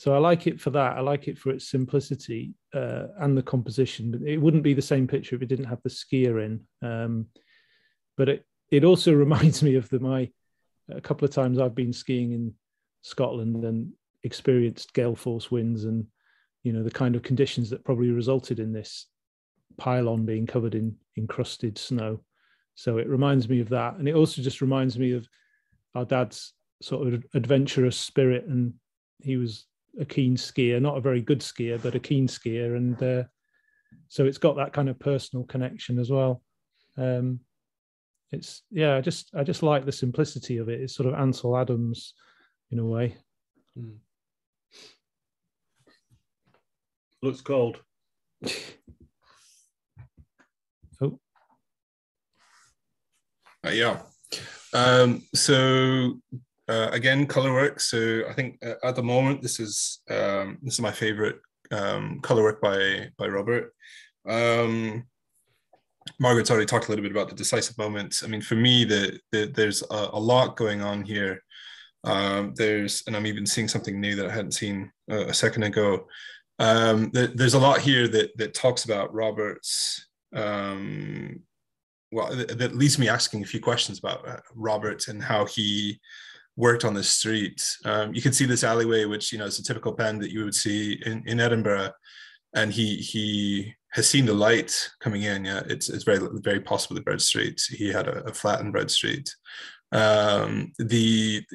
I like it for that. I like it for its simplicity and the composition. It wouldn't be the same picture if it didn't have the skier in. But it also reminds me of my a couple of times I've been skiing in Scotland and experienced gale force winds and, you know, the kind of conditions that probably resulted in this pylon being covered in encrusted snow. So it reminds me of that. And it also just reminds me of our dad's sort of adventurous spirit. And he was a keen skier, not a very good skier, but a keen skier. And so it's got that kind of personal connection as well. It's, yeah, I just like the simplicity of it. It's sort of Ansel Adams in a way. Looks cold. Oh. Yeah. Again, color work. So I think at the moment this is my favorite color work by Robert. Margaret's already talked a little bit about the decisive moments. I mean, for me, there's a lot going on here. And I'm even seeing something new that I hadn't seen a second ago. There's a lot here that talks about Robert's, that leads me asking a few questions about Robert and how he worked on the street. You can see this alleyway, which, you know, is a typical pen that you would see in Edinburgh. And he has seen the light coming in. Yeah, it's very, very possible the Bread Street. He had a flat in Bread Street. The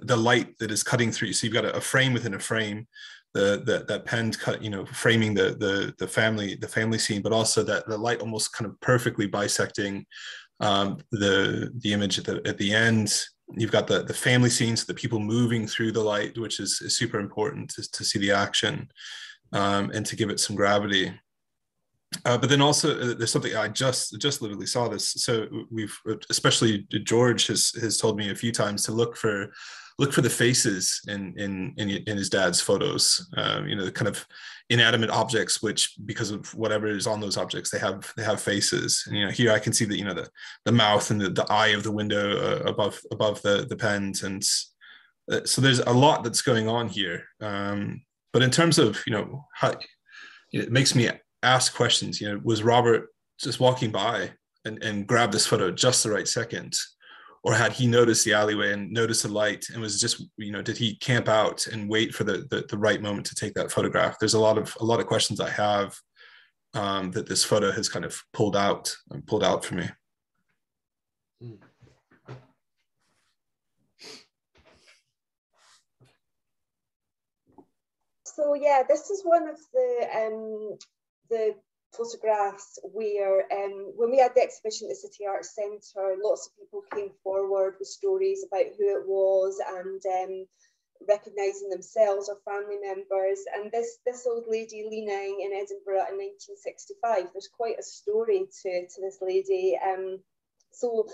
light that is cutting through. So you've got a frame within a frame. That pen cut, you know, framing the family scene, but also that the light almost kind of perfectly bisecting the image at the end. You've got the family scenes, the people moving through the light, which is super important to see the action and to give it some gravity. But then also there's something I just literally saw this. So we've, especially George has told me a few times to look for the faces in his dad's photos. You know, the kind of inanimate objects, which because of whatever is on those objects, they have faces. And, you know, here I can see that, you know, the mouth and the eye of the window above the pens, and so there's a lot that's going on here. But in terms of, you know, how, you know, it makes me ask questions. You know, was Robert just walking by and grabbed this photo at just the right second? Or had he noticed the alleyway and noticed the light and was just, you know, did he camp out and wait for the right moment to take that photograph? There's a lot of questions I have that this photo has kind of pulled out for me. So yeah, this is one of the photographs where when we had the exhibition at the City Arts Centre, lots of people came forward with stories about who it was and recognising themselves or family members. And this old lady leaning in Edinburgh in 1965, there's quite a story to this lady. So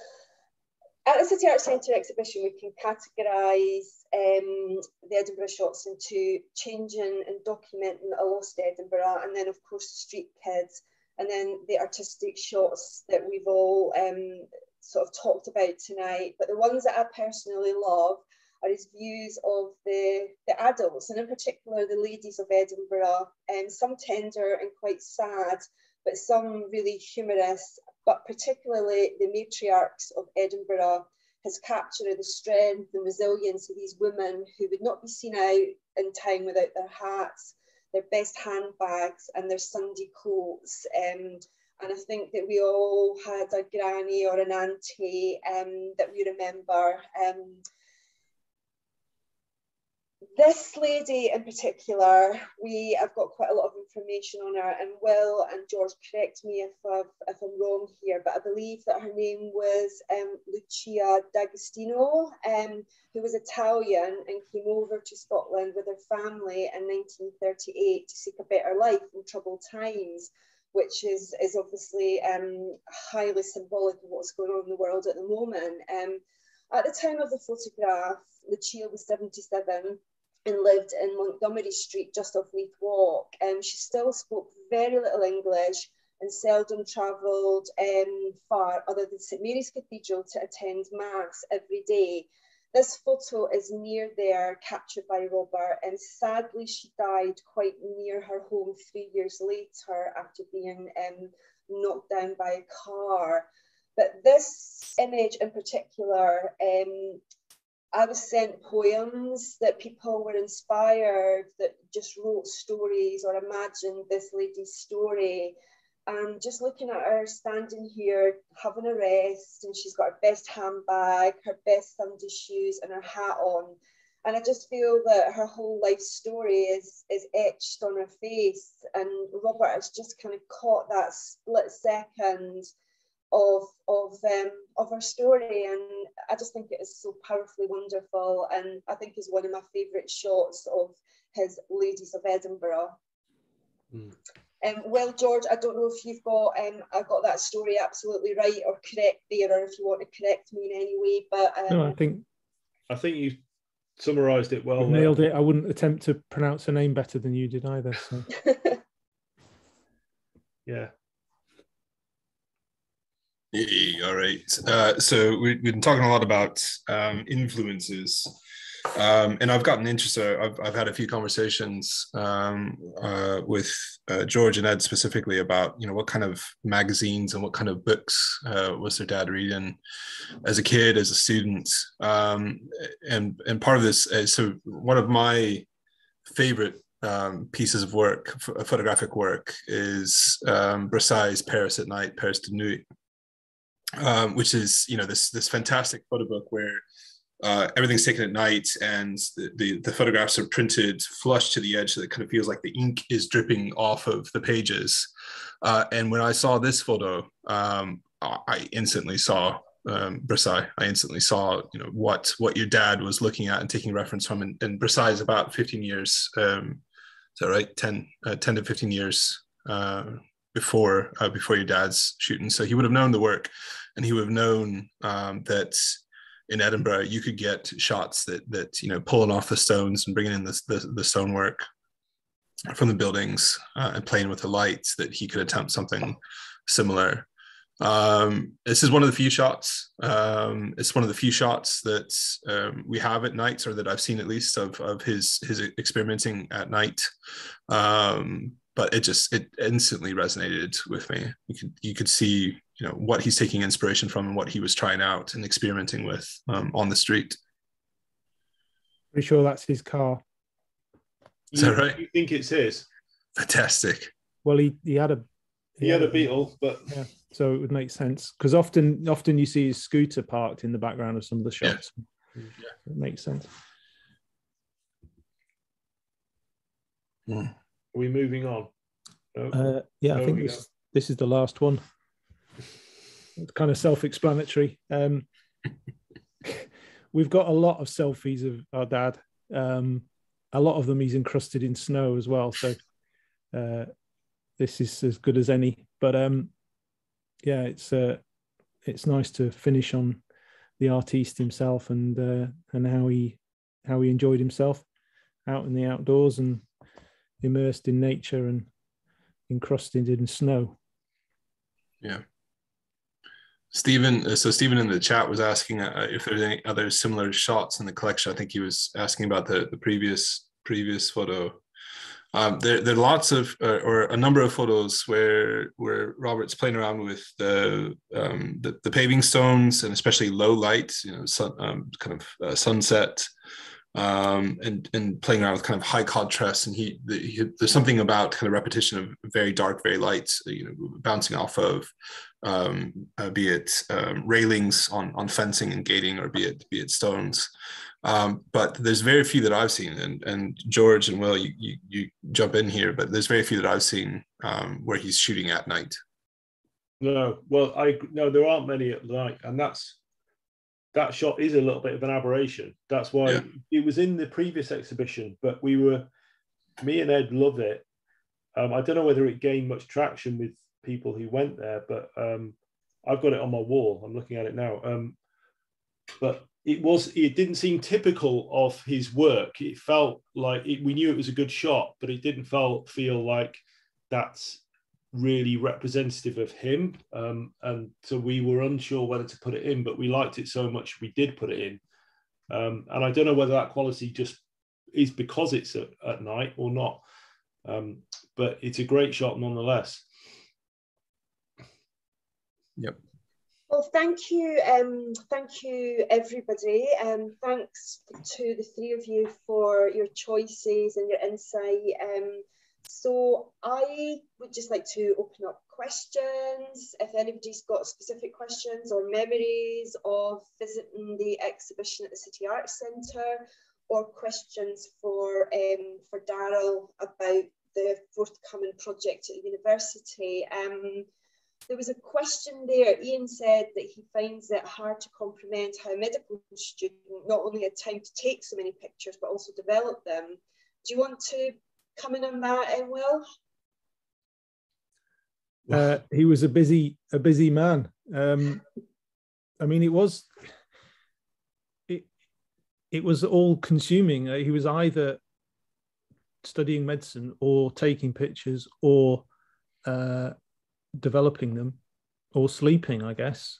at the City Arts Centre exhibition, we can categorise the Edinburgh shots into changing and documenting a lost Edinburgh, and then of course the street kids, and then the artistic shots that we've all sort of talked about tonight. But the ones that I personally love are his views of the adults, and in particular the ladies of Edinburgh, some tender and quite sad, but some really humorous, but particularly the matriarchs of Edinburgh has captured the strength and resilience of these women who would not be seen out in town without their hats, their best handbags and their Sunday coats. And I think that we all had a granny or an auntie that we remember. This lady in particular, I've got quite a lot of information on her, and Will and George, correct me if I'm wrong here, but I believe that her name was Lucia D'Agostino, who was Italian and came over to Scotland with her family in 1938 to seek a better life in troubled times, which is obviously highly symbolic of what's going on in the world at the moment. At the time of the photograph, Lucia was 77 and lived in Montgomery Street, just off Leith Walk. She still spoke very little English and seldom travelled far other than St Mary's Cathedral to attend Mass every day. This photo is near there, captured by Robert, and sadly she died quite near her home 3 years later after being knocked down by a car. But this image in particular I was sent poems that people were inspired, that just wrote stories or imagined this lady's story. And just looking at her standing here, having a rest, and she's got her best handbag, her best Sunday shoes, and her hat on. And I just feel that her whole life story is etched on her face. And Robert has just kind of caught that split second of her story, and I just think it is so powerfully wonderful, and I think is one of my favourite shots of his Ladies of Edinburgh. Well, George, I don't know if you've got I got that story absolutely right or correct there, or if you want to correct me in any way. But no, I think you summarised it well. Nailed it. I wouldn't attempt to pronounce her name better than you did either. So. Yeah. All right. So we've been talking a lot about influences, and I've gotten interested. I've had a few conversations with George and Ed specifically about, you know, what kind of magazines and what kind of books was their dad reading as a kid, as a student, and part of this. So one of my favorite pieces of work, photographic work, is Brassai's Paris at Night, Paris de Nuit. Which is, you know, this fantastic photo book where everything's taken at night, and the photographs are printed flush to the edge, so it kind of feels like the ink is dripping off of the pages. And when I saw this photo, I instantly saw Brassai. I instantly saw, you know, what your dad was looking at and taking reference from. And Brassai is about 15 years, is that right? 10 to 15 years before your dad's shooting. So he would have known the work, and he would have known that in Edinburgh you could get shots that you know, pulling off the stones and bringing in the stonework from the buildings and playing with the lights, that he could attempt something similar. This is one of the few shots. It's one of the few shots that we have at night, or that I've seen at least, of his experimenting at night. But it instantly resonated with me. You could see, you know, what he's taking inspiration from and what he was trying out and experimenting with on the street. Pretty sure that's his car. Is that right? You think it's his? Fantastic. Well, he had a Beetle, but yeah, so it would make sense, because often you see his scooter parked in the background of some of the shots. Yeah. It makes sense. Are we moving on? No? Yeah, I think this is the last one. It's kind of self-explanatory. We've got a lot of selfies of our dad. A lot of them he's encrusted in snow as well. So this is as good as any. But yeah, it's nice to finish on the artiste himself, and how he enjoyed himself out in the outdoors and immersed in nature and encrusted in snow. Yeah. Stephen in the chat was asking if there's any other similar shots in the collection. I think he was asking about the previous photo. There are lots of, or a number of photos where Robert's playing around with the paving stones, and especially low light, you know, sunset, and playing around with kind of high contrast. And there's something about kind of repetition of very dark, very light, you know, bouncing off of be it railings on fencing and gating, or be it stones. But there's very few that I've seen, and George and Will, you jump in here, but there's very few that I've seen where he's shooting at night. No, well, there aren't many at night, and that shot is a little bit of an aberration. That's why it was in the previous exhibition, but me and Ed love it. I don't know whether it gained much traction with people who went there, but I've got it on my wall. I'm looking at it now. But it didn't seem typical of his work. It felt like we knew it was a good shot, but it didn't feel like that's really representative of him. And so we were unsure whether to put it in, but we liked it so much we did put it in. And I don't know whether that quality just is because it's at night or not. But it's a great shot nonetheless. Yep. Well, thank you everybody. Thanks to the three of you for your choices and your insight. So I would just like to open up questions. If anybody's got specific questions or memories of visiting the exhibition at the City Arts Centre, or questions for Daryl about the forthcoming project at the university. There was a question there. Ian said that he finds it hard to comprehend how a medical student not only had time to take so many pictures, but also develop them. Do you want to come in on that, Will? He was a busy man. I mean, it was all consuming. He was either studying medicine or taking pictures or developing them or sleeping, I guess,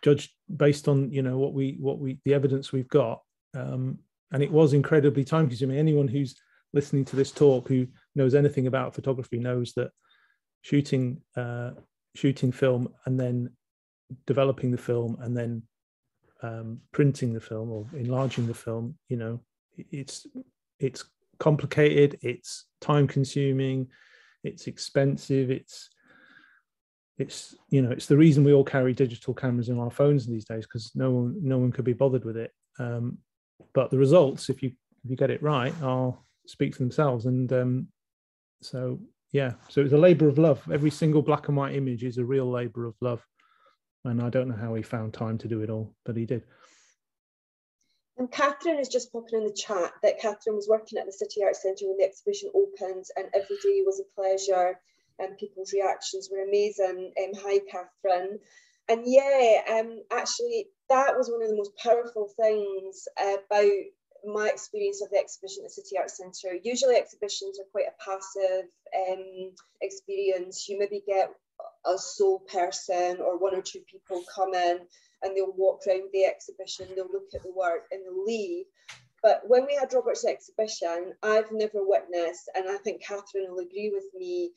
judged based on what the evidence we've got, and it was incredibly time consuming. Anyone who's listening to this talk who knows anything about photography knows that shooting film and then developing the film and then printing the film or enlarging the film, it's complicated, it's time consuming, it's expensive, it's the reason we all carry digital cameras in our phones these days, because no one could be bothered with it. But the results, if you get it right, speak for themselves. And so it was a labor of love. Every single black and white image is a real labor of love. And I don't know how he found time to do it all, but he did. And Catherine is just popping in the chat that Catherine was working at the City Arts Centre when the exhibition opened, and every day was a pleasure, and people's reactions were amazing. Hi, Catherine. And actually, that was one of the most powerful things about my experience of the exhibition at the City Arts Centre. Usually exhibitions are quite a passive experience. You maybe get a sole person or one or two people come in and they'll walk around the exhibition, they'll look at the work and they'll leave. But when we had Robert's exhibition, I've never witnessed, and I think Catherine will agree with me,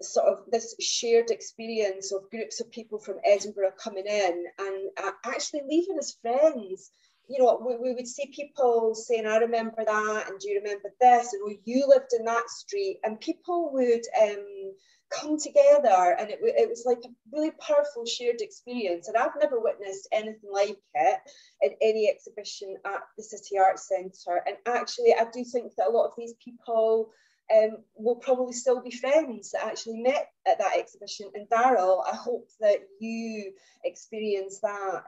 sort of this shared experience of groups of people from Edinburgh coming in and actually leaving as friends. We would see people saying, I remember that, and do you remember this, and oh, you lived in that street, and people would come together, and it was like a really powerful shared experience, and I've never witnessed anything like it in any exhibition at the City Arts Centre. And actually I do think that a lot of these people will probably still be friends that actually met at that exhibition. And Daryl, I hope that you experience that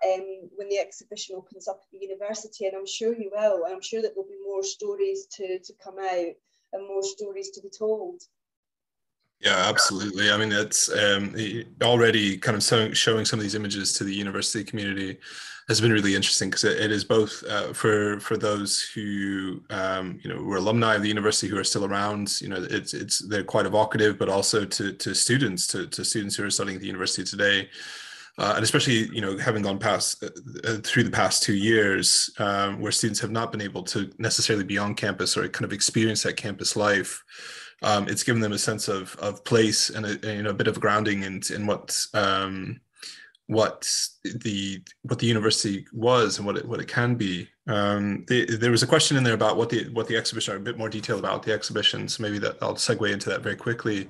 when the exhibition opens up at the university, and I'm sure you will. I'm sure that there'll be more stories to come out and more stories to be told. Yeah, absolutely. I mean, it's already kind of showing some of these images to the university community has been really interesting, because it is both for those who were alumni of the university who are still around. They're quite evocative, but also to students, to students who are studying at the university today. And especially, having gone past through the past 2 years, where students have not been able to necessarily be on campus or kind of experience that campus life. It's given them a sense of place and a bit of grounding in what the university was and what it can be. There was a question in there about what the exhibition, or a bit more detail about the exhibition. So maybe I'll segue into that very quickly.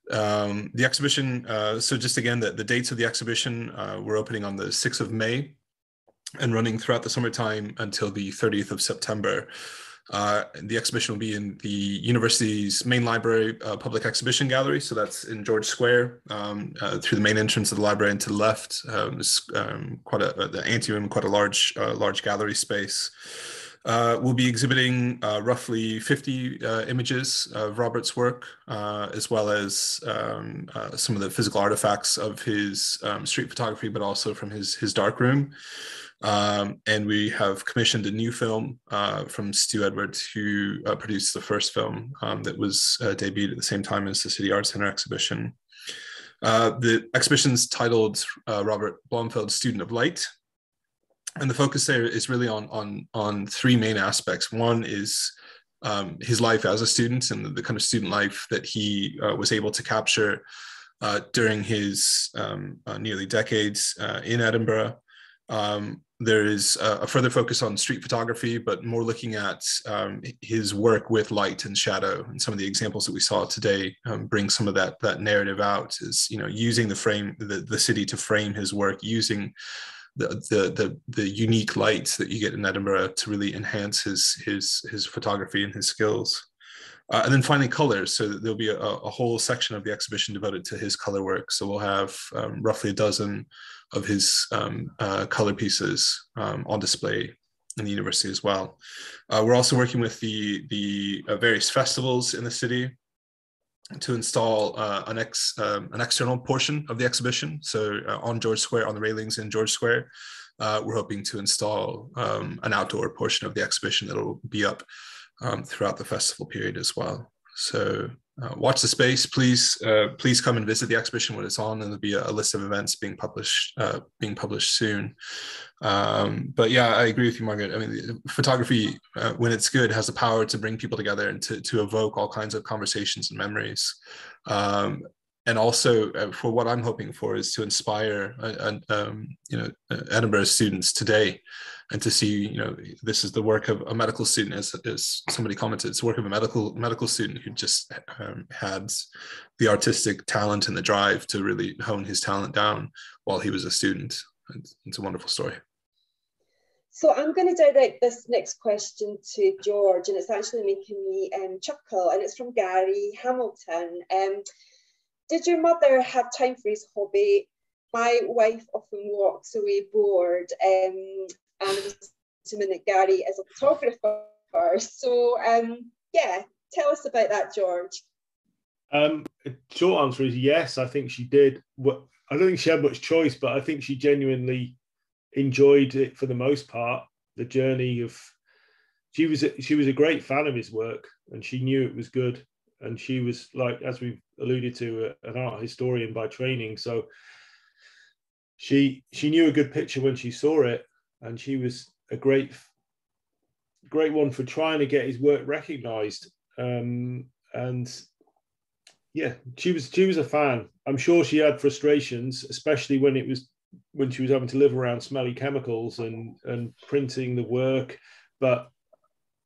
The exhibition. So just again, the dates of the exhibition, we're opening on the 6th of May and running throughout the summertime until the 30th of September. The exhibition will be in the university's main library public exhibition gallery. So that's in George Square, through the main entrance of the library and to the left. The anteroom, quite a large gallery space. We'll be exhibiting roughly 50 images of Robert's work, as well as some of the physical artifacts of his street photography, but also from his darkroom. And we have commissioned a new film from Stu Edwards, who produced the first film that was debuted at the same time as the City Arts Centre exhibition. The exhibition's titled Robert Blomfield, Student of Light. And the focus there is really on three main aspects. One is his life as a student and the kind of student life that he was able to capture during his nearly decades in Edinburgh. There is a further focus on street photography, but more looking at his work with light and shadow. And some of the examples that we saw today bring some of that narrative out, is, you know, using the city to frame his work, using the unique lights that you get in Edinburgh to really enhance his photography and his skills. And then finally, colors. So there'll be a whole section of the exhibition devoted to his color work. So we'll have roughly a dozen of his color pieces on display in the university as well. We're also working with the various festivals in the city to install an external portion of the exhibition. So on George Square, on the railings in George Square, we're hoping to install an outdoor portion of the exhibition that will be up throughout the festival period as well. So watch the space, please. Please come and visit the exhibition when it's on, and there'll be a list of events being published soon. But yeah, I agree with you, Margaret. I mean, photography, when it's good, has the power to bring people together and to evoke all kinds of conversations and memories. And also, for what I'm hoping for is to inspire, Edinburgh students today, and to see, you know, this is the work of a medical student, as somebody commented, it's the work of a medical student who just had the artistic talent and the drive to really hone his talent down while he was a student. It's a wonderful story. So I'm going to direct this next question to George, and it's actually making me chuckle, and it's from Gary Hamilton. Did your mother have time for his hobby? My wife often walks away bored, and I'm assuming that Gary is a photographer. So yeah, tell us about that, George. Short answer is yes. I think she did. I don't think she had much choice, but I think she genuinely enjoyed it for the most part. The journey of, she was a great fan of his work, and she knew it was good. And she was, like, as we've alluded to, an art historian by training. So she knew a good picture when she saw it, and she was a great one for trying to get his work recognised. And yeah, she was a fan. I'm sure she had frustrations, especially when she was having to live around smelly chemicals and printing the work. But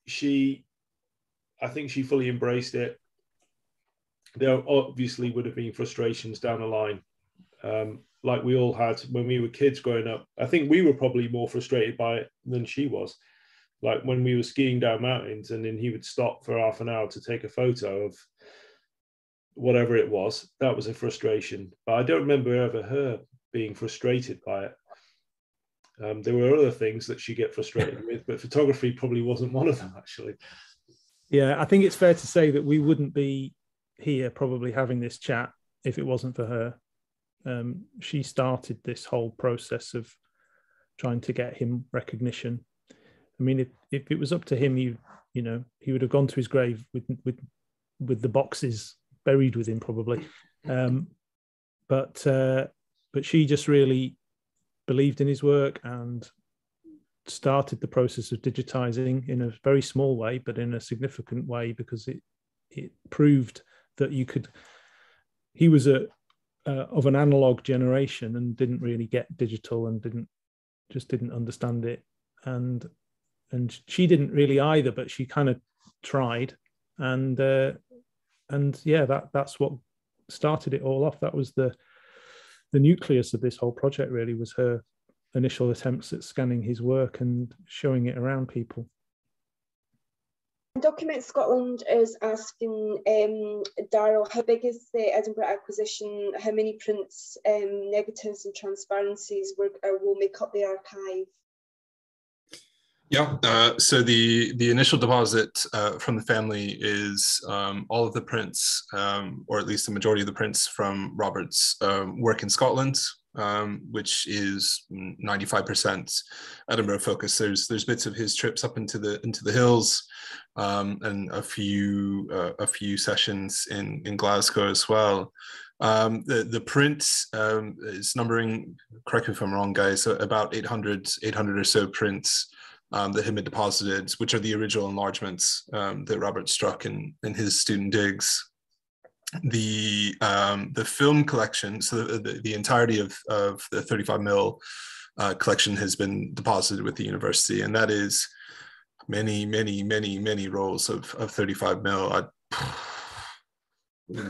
I think she fully embraced it. There obviously would have been frustrations down the line, like we all had when we were kids growing up. I think we were probably more frustrated by it than she was. Like when we were skiing down mountains, and then he would stop for half an hour to take a photo of whatever it was. That was a frustration. But I don't remember ever her being frustrated by it. There were other things that she get frustrated with, but photography probably wasn't one of them, actually. Yeah, I think it's fair to say that we wouldn't be here probably having this chat if it wasn't for her. She started this whole process of trying to get him recognition. I mean, if it was up to him, he would have gone to his grave with the boxes buried with him probably. But she just really believed in his work and started the process of digitizing in a very small way, but in a significant way, because it proved that he was of an analog generation and didn't really get digital and didn't understand it. And she didn't really either, but she kind of tried. And yeah, that's what started it all off. That was the nucleus of this whole project, really, was her initial attempts at scanning his work and showing it around people. Document Scotland is asking Daryl, how big is the Edinburgh acquisition? How many prints, negatives and transparencies will make up the archive? Yeah, so the initial deposit from the family is all of the prints, or at least the majority of the prints from Robert's work in Scotland, which is 95% Edinburgh focused. There's bits of his trips up into the hills, and a few sessions in Glasgow as well. The print is numbering, correct me if I'm wrong, guys, about 800 or so prints that had been deposited, which are the original enlargements that Robert struck in his student digs. the film collection, so the entirety of the 35mm collection has been deposited with the university, and that is many rolls of 35mm. I'd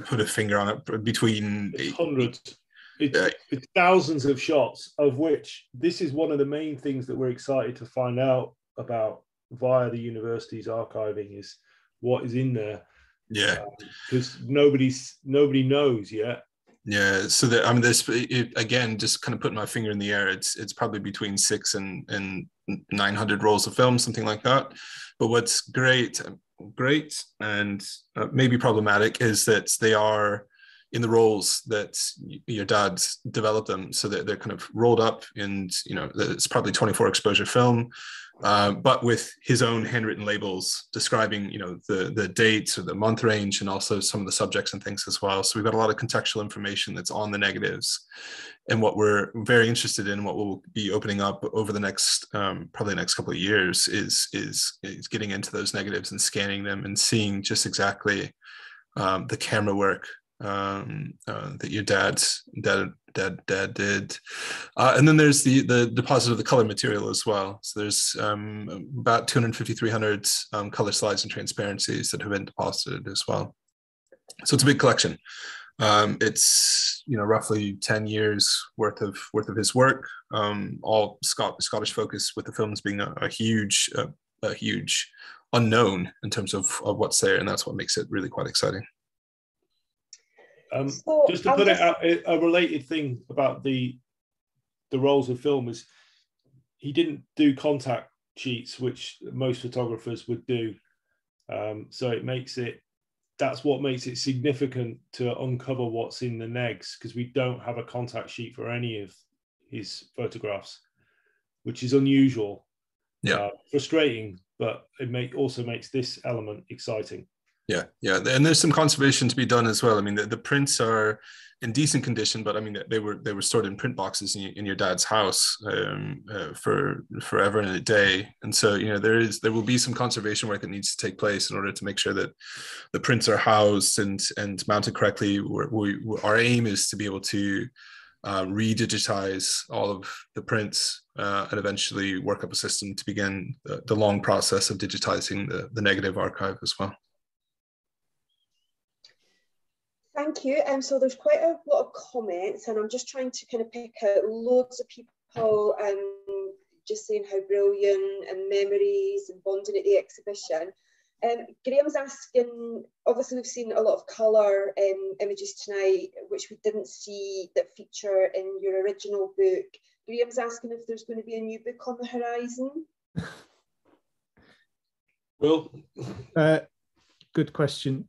put a finger on it, between hundreds. It's thousands of shots, of which this is one of the main things that we're excited to find out about via the university's archiving, is what is in there. Yeah, because nobody knows yet. Yeah, so I mean, this again, just kind of putting my finger in the air, it's probably between 600 and 900 rolls of film, something like that. But what's great and maybe problematic is that they are in the rolls that your dad developed them, so that they're kind of rolled up, and it's probably 24 exposure film, but with his own handwritten labels describing the dates or the month range, and also some of the subjects and things as well. So we've got a lot of contextual information that's on the negatives, and what we're very interested in, what we'll be opening up over the next probably the next couple of years, is getting into those negatives and scanning them and seeing just exactly the camera work that your dad did, and then there's the deposit of the color material as well. So there's about 250-300 color slides and transparencies that have been deposited as well. So it's a big collection. It's roughly 10 years worth of his work, all Scottish focus, with the films being a huge unknown in terms of what's there, and that's what makes it really quite exciting. Just to put it out, a related thing about the rolls of film is he didn't do contact sheets, which most photographers would do. So that's what makes it significant to uncover what's in the negs, because we don't have a contact sheet for any of his photographs, which is unusual. Yeah, frustrating, but it also makes this element exciting. Yeah, and there's some conservation to be done as well. I mean, the prints are in decent condition, but I mean, they were stored in print boxes in your dad's house for forever and a day, and so there will be some conservation work that needs to take place in order to make sure that the prints are housed and mounted correctly. Our aim is to be able to redigitize all of the prints and eventually work up a system to begin the long process of digitizing the negative archive as well. Thank you. So there's quite a lot of comments, and I'm just trying to kind of pick out loads of people just saying how brilliant and memories and bonding at the exhibition. Graham's asking, obviously we've seen a lot of colour images tonight, which we didn't see that feature in your original book. Graham's asking if there's going to be a new book on the horizon. Well, good question.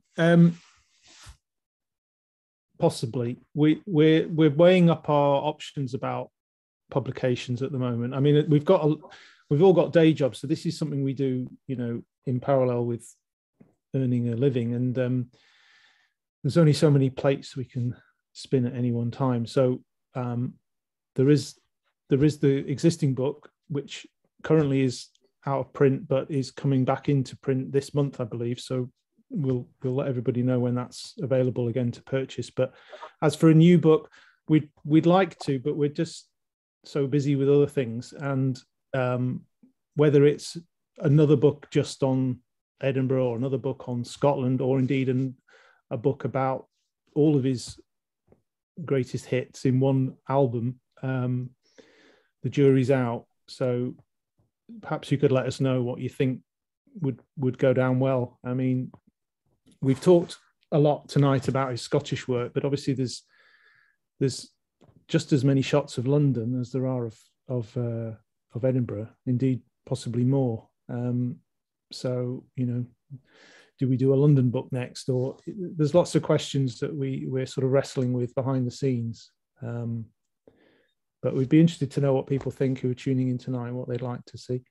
Possibly. We're weighing up our options about publications at the moment. I mean, we've all got day jobs, so this is something we do, in parallel with earning a living, and there's only so many plates we can spin at any one time. So there is the existing book, which currently is out of print but is coming back into print this month, I believe. So we'll let everybody know when that's available again to purchase. But as for a new book, we'd like to, but we're just so busy with other things, and whether it's another book just on Edinburgh or another book on Scotland, or indeed a book about all of his greatest hits in one album, the jury's out. So perhaps you could let us know what you think would go down well. I mean, we've talked a lot tonight about his Scottish work, but obviously there's just as many shots of London as there are of Edinburgh, indeed possibly more. So do we do a London book next? Or there's lots of questions that we're sort of wrestling with behind the scenes. But we'd be interested to know what people think who are tuning in tonight, what they'd like to see.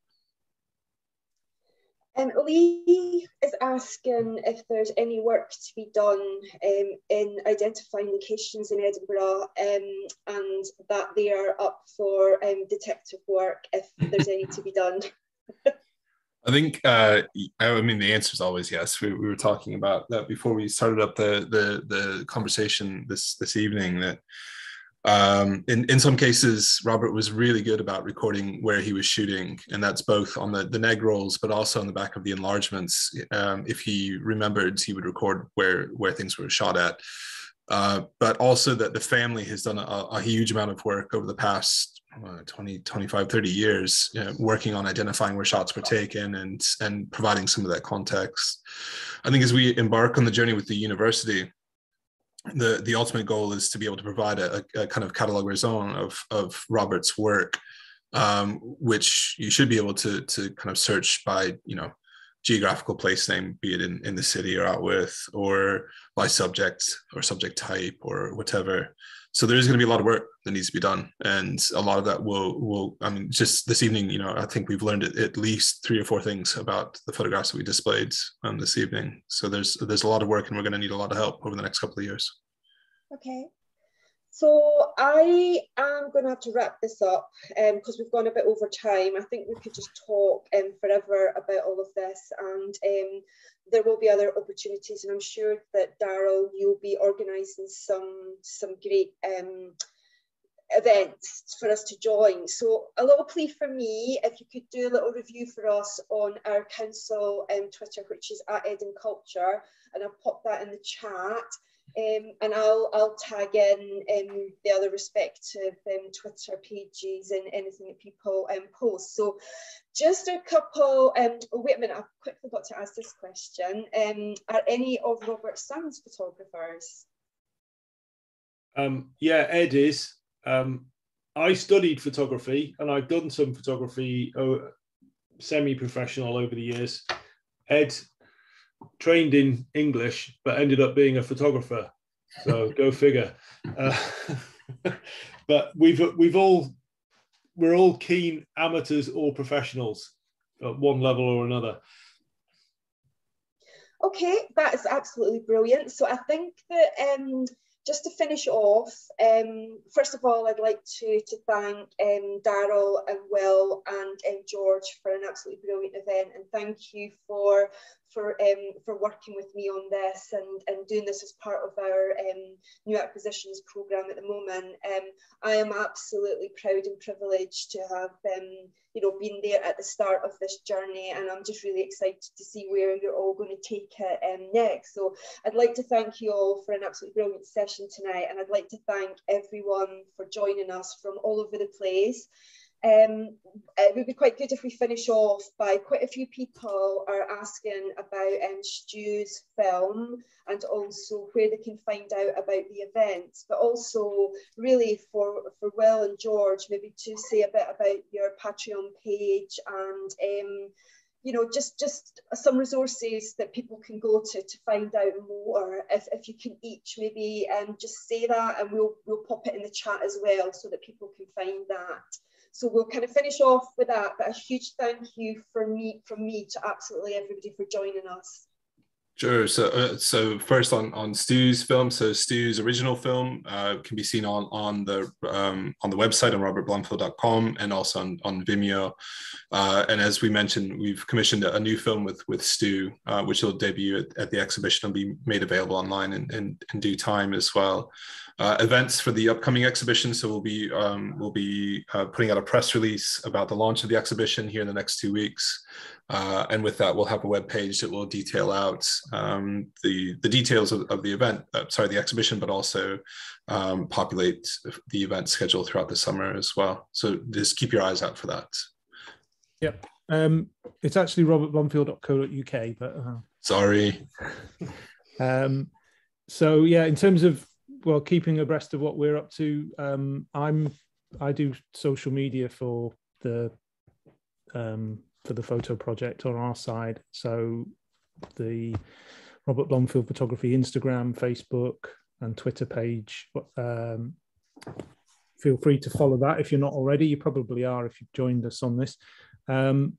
Lee is asking if there's any work to be done in identifying locations in Edinburgh, and that they are up for detective work if there's any to be done. I think, I mean, the answer is always yes. We were talking about that before we started up the conversation this evening, that in some cases, Robert was really good about recording where he was shooting, and that's both on the neg rolls, but also on the back of the enlargements. If he remembered, he would record where things were shot at. But also that the family has done a huge amount of work over the past 20, 25, 30 years, working on identifying where shots were taken and providing some of that context. I think as we embark on the journey with the university, the ultimate goal is to be able to provide a kind of catalogue raison of Robert's work, which you should be able to kind of search by, geographical place name, be it in the city or out with, or by subject or subject type or whatever. So there is going to be a lot of work that needs to be done. And a lot of that will I mean, just this evening, I think we've learned at least 3 or 4 things about the photographs that we displayed this evening. So there's a lot of work, and we're going to need a lot of help over the next couple of years. Okay. So I am going to have to wrap this up because we've gone a bit over time. I think we could just talk forever about all of this, and there will be other opportunities, and I'm sure that Daryl, you'll be organising some great events for us to join. So a little plea for me, if you could do a little review for us on our council Twitter, which is @EdinCulture, and I'll pop that in the chat. And I'll tag in the other respective Twitter pages and anything that people post. So just a couple, wait a minute, I quickly got to ask this question. Are any of Robert's sons photographers? Yeah, Ed is. I studied photography, and I've done some photography semi-professional over the years. Ed trained in English but ended up being a photographer, so go figure. But we're all keen amateurs or professionals at one level or another. Okay, that is absolutely brilliant. So I think that just to finish off, first of all, I'd like to thank Daryl and Will and George for an absolutely brilliant event, and thank you for working with me on this and doing this as part of our new acquisitions programme at the moment. I am absolutely proud and privileged to have been there at the start of this journey, and I'm just really excited to see where you're all going to take it next. So I'd like to thank you all for an absolutely brilliant session tonight, and I'd like to thank everyone for joining us from all over the place. It would be quite good if we finish off by quite a few people are asking about Stu's film and also where they can find out about the events, but also really for Will and George, maybe to say a bit about your Patreon page and just some resources that people can go to find out more. If you can each maybe just say that, and we'll pop it in the chat as well so that people can find that. So we'll kind of finish off with that, but a huge thank you from me to absolutely everybody for joining us. Sure. So first on Stu's film. So Stu's original film can be seen on the website on robertblomfield.com and also on Vimeo. And as we mentioned, we've commissioned a new film with Stu, which will debut at the exhibition and be made available online in due time as well. Events for the upcoming exhibition. So we'll be putting out a press release about the launch of the exhibition here in the next 2 weeks. And with that, we'll have a web page that will detail out the details of the event, the exhibition, but also populate the event schedule throughout the summer as well. So just keep your eyes out for that. Yep. It's actually robertblomfield.co.uk, but sorry. So yeah, in terms of keeping abreast of what we're up to, I do social media for the photo project on our side. So the Robert Blomfield Photography Instagram, Facebook and Twitter page. Feel free to follow that if you're not already. You probably are if you've joined us on this. And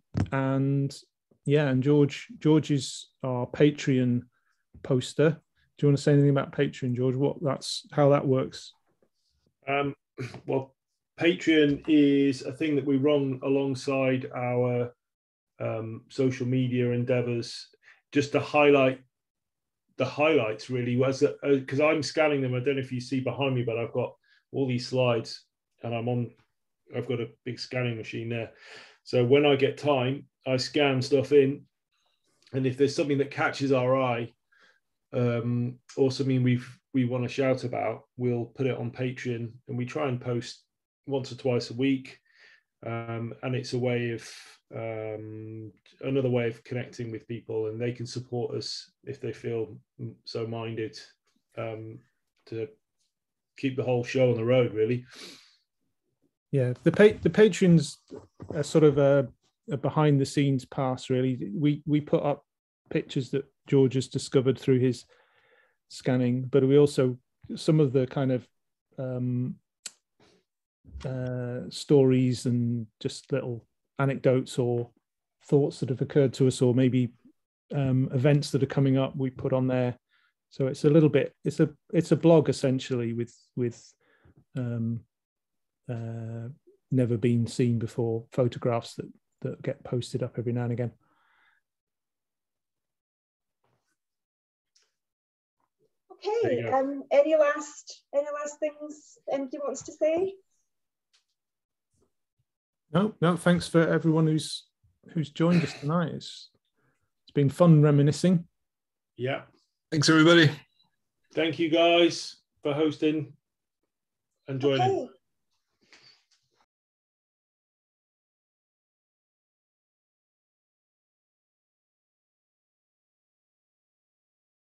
George is our Patreon poster. Do you want to say anything about Patreon, George? How that works? Well, Patreon is a thing that we run alongside our social media endeavors, just to highlight the highlights really, was because I'm scanning them. I don't know if you see behind me, but I've got all these slides and I've got a big scanning machine there. So when I get time, I scan stuff in, and if there's something that catches our eye, or something we want to shout about, we'll put it on Patreon, and we try and post once or twice a week. And it's a way of another way of connecting with people, and they can support us if they feel so minded, to keep the whole show on the road, really. Yeah, the patrons are sort of a behind the scenes pass, really. We put up pictures that George has discovered through his scanning, but we also, some of the kind of stories and just little anecdotes or thoughts that have occurred to us, or maybe events that are coming up, we put on there. So it's a little bit, it's a blog essentially with never been seen before photographs that get posted up every now and again. Okay, any last things anybody wants to say? No, thanks for everyone who's joined us tonight. It's been fun reminiscing. Yeah. Thanks, everybody. Thank you guys for hosting and joining. Okay.